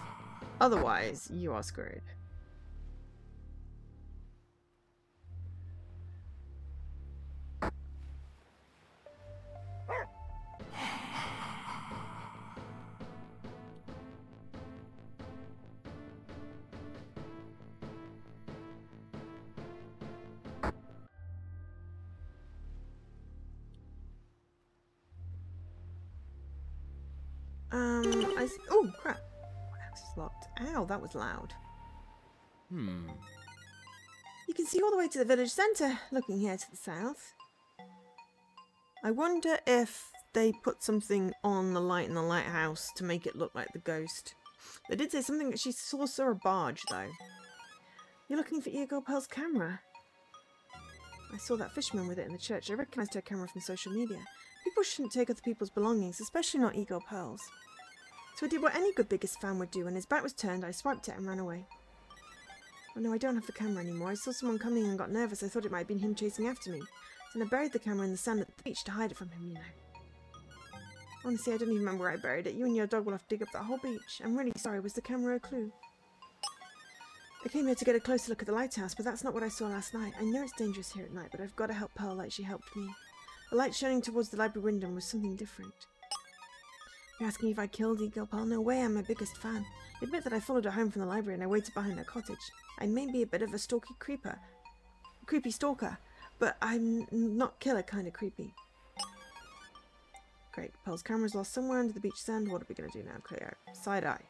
S1: Otherwise, you are screwed. Oh crap! House is locked. Ow, that was loud. You can see all the way to the village centre, looking here to the south. I wonder if they put something on the light in the lighthouse to make it look like the ghost. They did say something that she saw a barge, though. You're looking for Eagle Pearl's camera. I saw that fisherman with it in the church. I recognised her camera from social media. People shouldn't take other people's belongings, especially not Eagle Pearl's. So I did what any good biggest fan would do. When his back was turned, I swiped it and ran away. Oh no, I don't have the camera anymore. I saw someone coming and got nervous. I thought it might have been him chasing after me. Then I buried the camera in the sand at the beach to hide it from him, you know. Honestly, I don't even remember where I buried it. You and your dog will have to dig up that whole beach. I'm really sorry. Was the camera a clue? I came here to get a closer look at the lighthouse, but that's not what I saw last night. I know it's dangerous here at night, but I've got to help Pearl like she helped me. The light shining towards the library window was something different. You're asking if I killed Eagle Pearl? No way, I'm my biggest fan. I admit that I followed her home from the library and I waited behind her cottage. I may be a bit of a creepy stalker, but I'm not killer kind of creepy. Great, Pearl's camera's lost somewhere under the beach sand. What are we going to do now, Cleo? Side eye.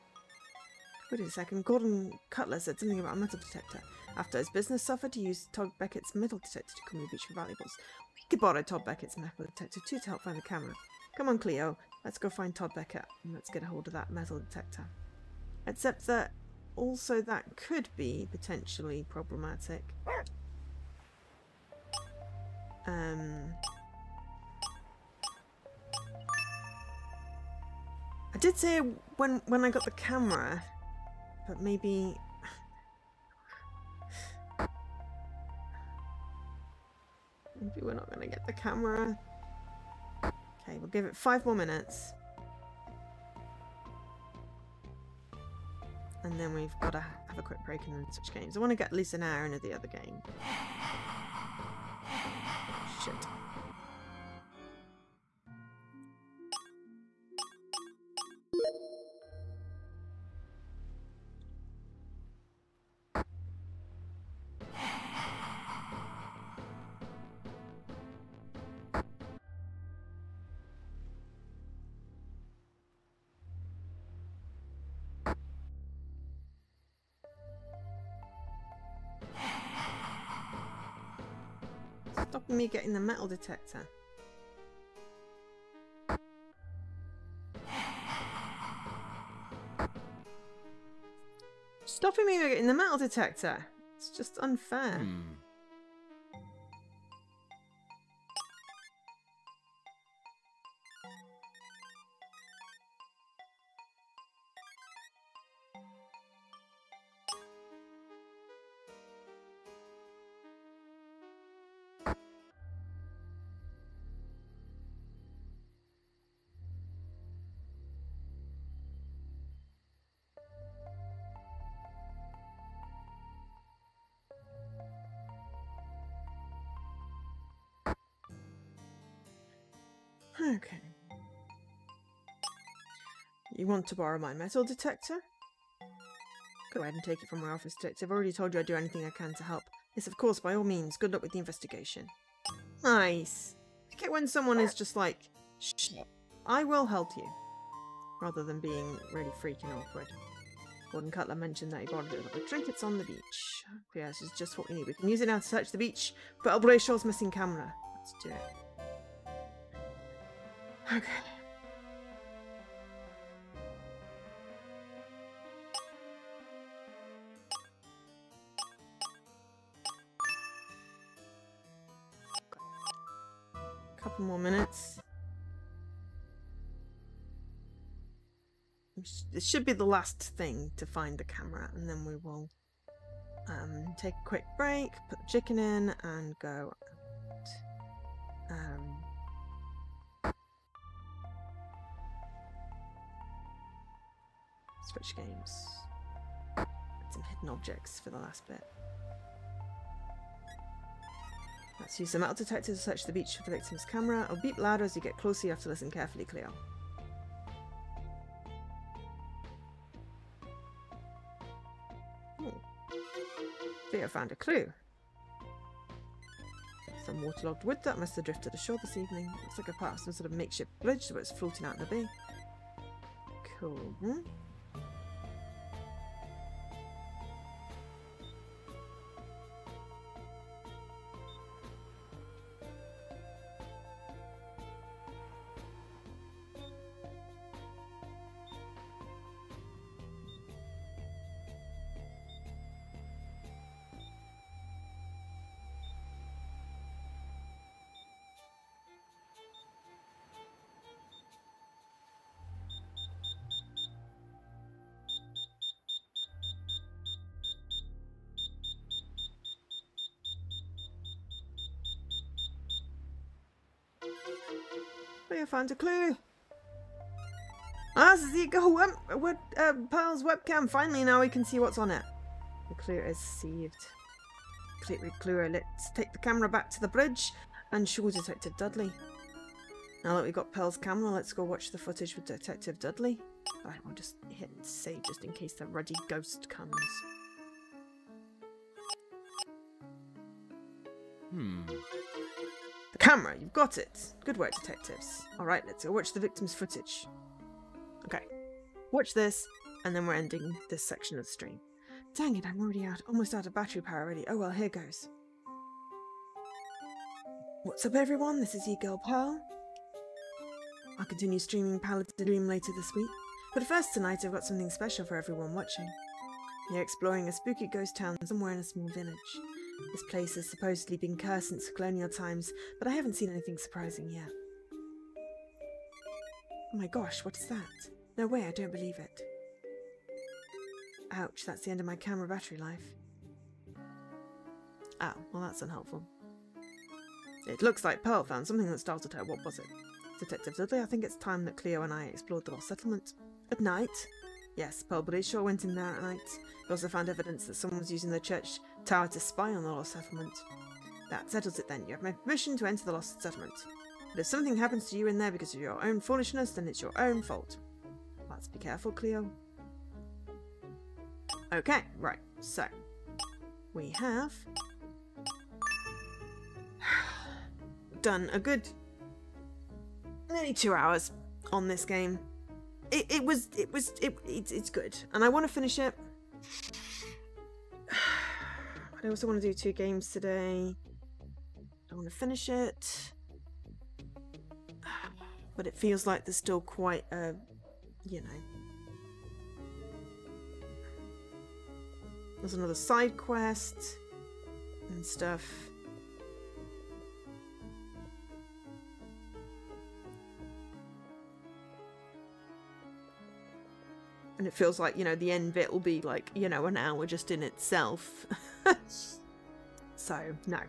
S1: Wait a second, Gordon Cutler said something about a metal detector. After his business suffered, he used Todd Beckett's metal detector to come to the beach for valuables. We could borrow Todd Beckett's metal detector too to help find the camera. Come on, Cleo. Let's go find Todd Beckett and let's get a hold of that metal detector. Except that also that could be potentially problematic. I did say when I got the camera, but maybe we're not going to get the camera. Okay, we'll give it 5 more minutes. And then we've got to have a quick break and then switch games. I want to get at least an hour into the other game. Shit. Stopping me getting the metal detector. Stopping me getting the metal detector. It's just unfair. Okay. You want to borrow my metal detector? Go ahead and take it from my office, detective. I've already told you I'd do anything I can to help. Yes, of course, by all means. Good luck with the investigation. Nice. Okay, when someone is just like, shh, I will help you. Rather than being really freaking awkward. Warden Cutler mentioned that he bought a trinkets on the beach. Yeah, this is just what we need. We can use it now to search the beach. But Shaw's missing camera. Let's do it. Okay. Couple more minutes. This should be the last thing to find the camera, and then we will take a quick break, put the chicken in, and go out. Switch games. Some hidden objects for the last bit. Let's use the metal detector to search the beach for the victim's camera. I'll beep louder as you get closer. You have to listen carefully, Cleo. Cleo found a clue. Some waterlogged wood that must have drifted ashore this evening. Looks like a part of some sort of makeshift bridge, so it's floating out in the bay. Cool. I found a clue. Ah, this is the Pearl's webcam. Finally, now we can see what's on it. The clue is saved. Click with clue. Let's take the camera back to the bridge and show Detective Dudley. Now that we've got Pearl's camera, let's go watch the footage with Detective Dudley. Alright, we'll just hit save just in case the ruddy ghost comes. The camera, you've got it. Good work, detectives. Alright, let's go watch the victim's footage. Okay, watch this, and then we're ending this section of the stream. Dang it, I'm already almost out of battery power already. Oh well, here goes. What's up everyone, this is your girl Pearl. I'll continue streaming Paladin Dream later this week, but first tonight I've got something special for everyone watching. You're exploring a spooky ghost town somewhere in a small village. This place has supposedly been cursed since colonial times, but I haven't seen anything surprising yet. Oh my gosh, what is that? No way, I don't believe it. Ouch, that's the end of my camera battery life. Oh, well that's unhelpful. It looks like Pearl found something that startled her. What was it? Detective Dudley, I think it's time that Cleo and I explored the lost settlement. At night? Yes, Pearl Bradshaw went in there at night. We also found evidence that someone was using the church tower to spy on the lost settlement. That settles it then. You have my permission to enter the lost settlement. But if something happens to you in there because of your own foolishness, then it's your own fault. Let's be careful, Cleo. Okay, right. So, we have done a good nearly 2 hours on this game. It's good, and I want to finish it. I also want to do 2 games today. I want to finish it, but it feels like there's still quite a, you know, there's another side quest and stuff. And it feels like, you know, the end bit will be like, you know, an hour just in itself. So, no.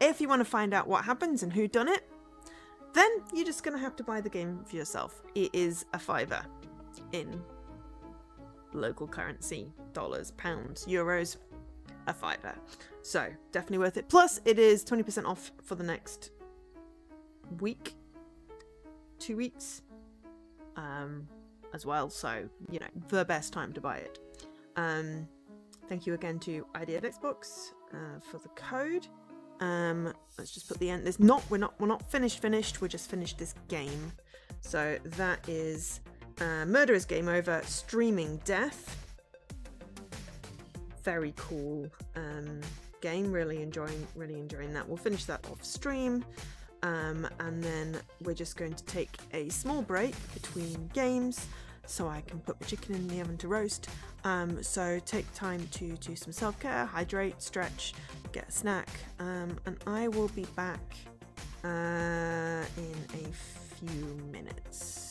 S1: If you want to find out what happens and who done it, then you're just going to have to buy the game for yourself. It is a $5 in local currency, dollars, pounds, euros, a $5. So, definitely worth it. Plus, it is 20% off for the next week. 2 weeks as well, so you know, the best time to buy it. Thank you again to Ideate Xbox for the code. Let's just put the end. We're not finished. We're just finished this game. So that is Murderer's Game Over, Streaming Death. Very cool game. Really enjoying that. We'll finish that off stream. And then we're just going to take a small break between games so I can put my chicken in the oven to roast. So take time to do some self-care, hydrate, stretch, get a snack, and I will be back in a few minutes.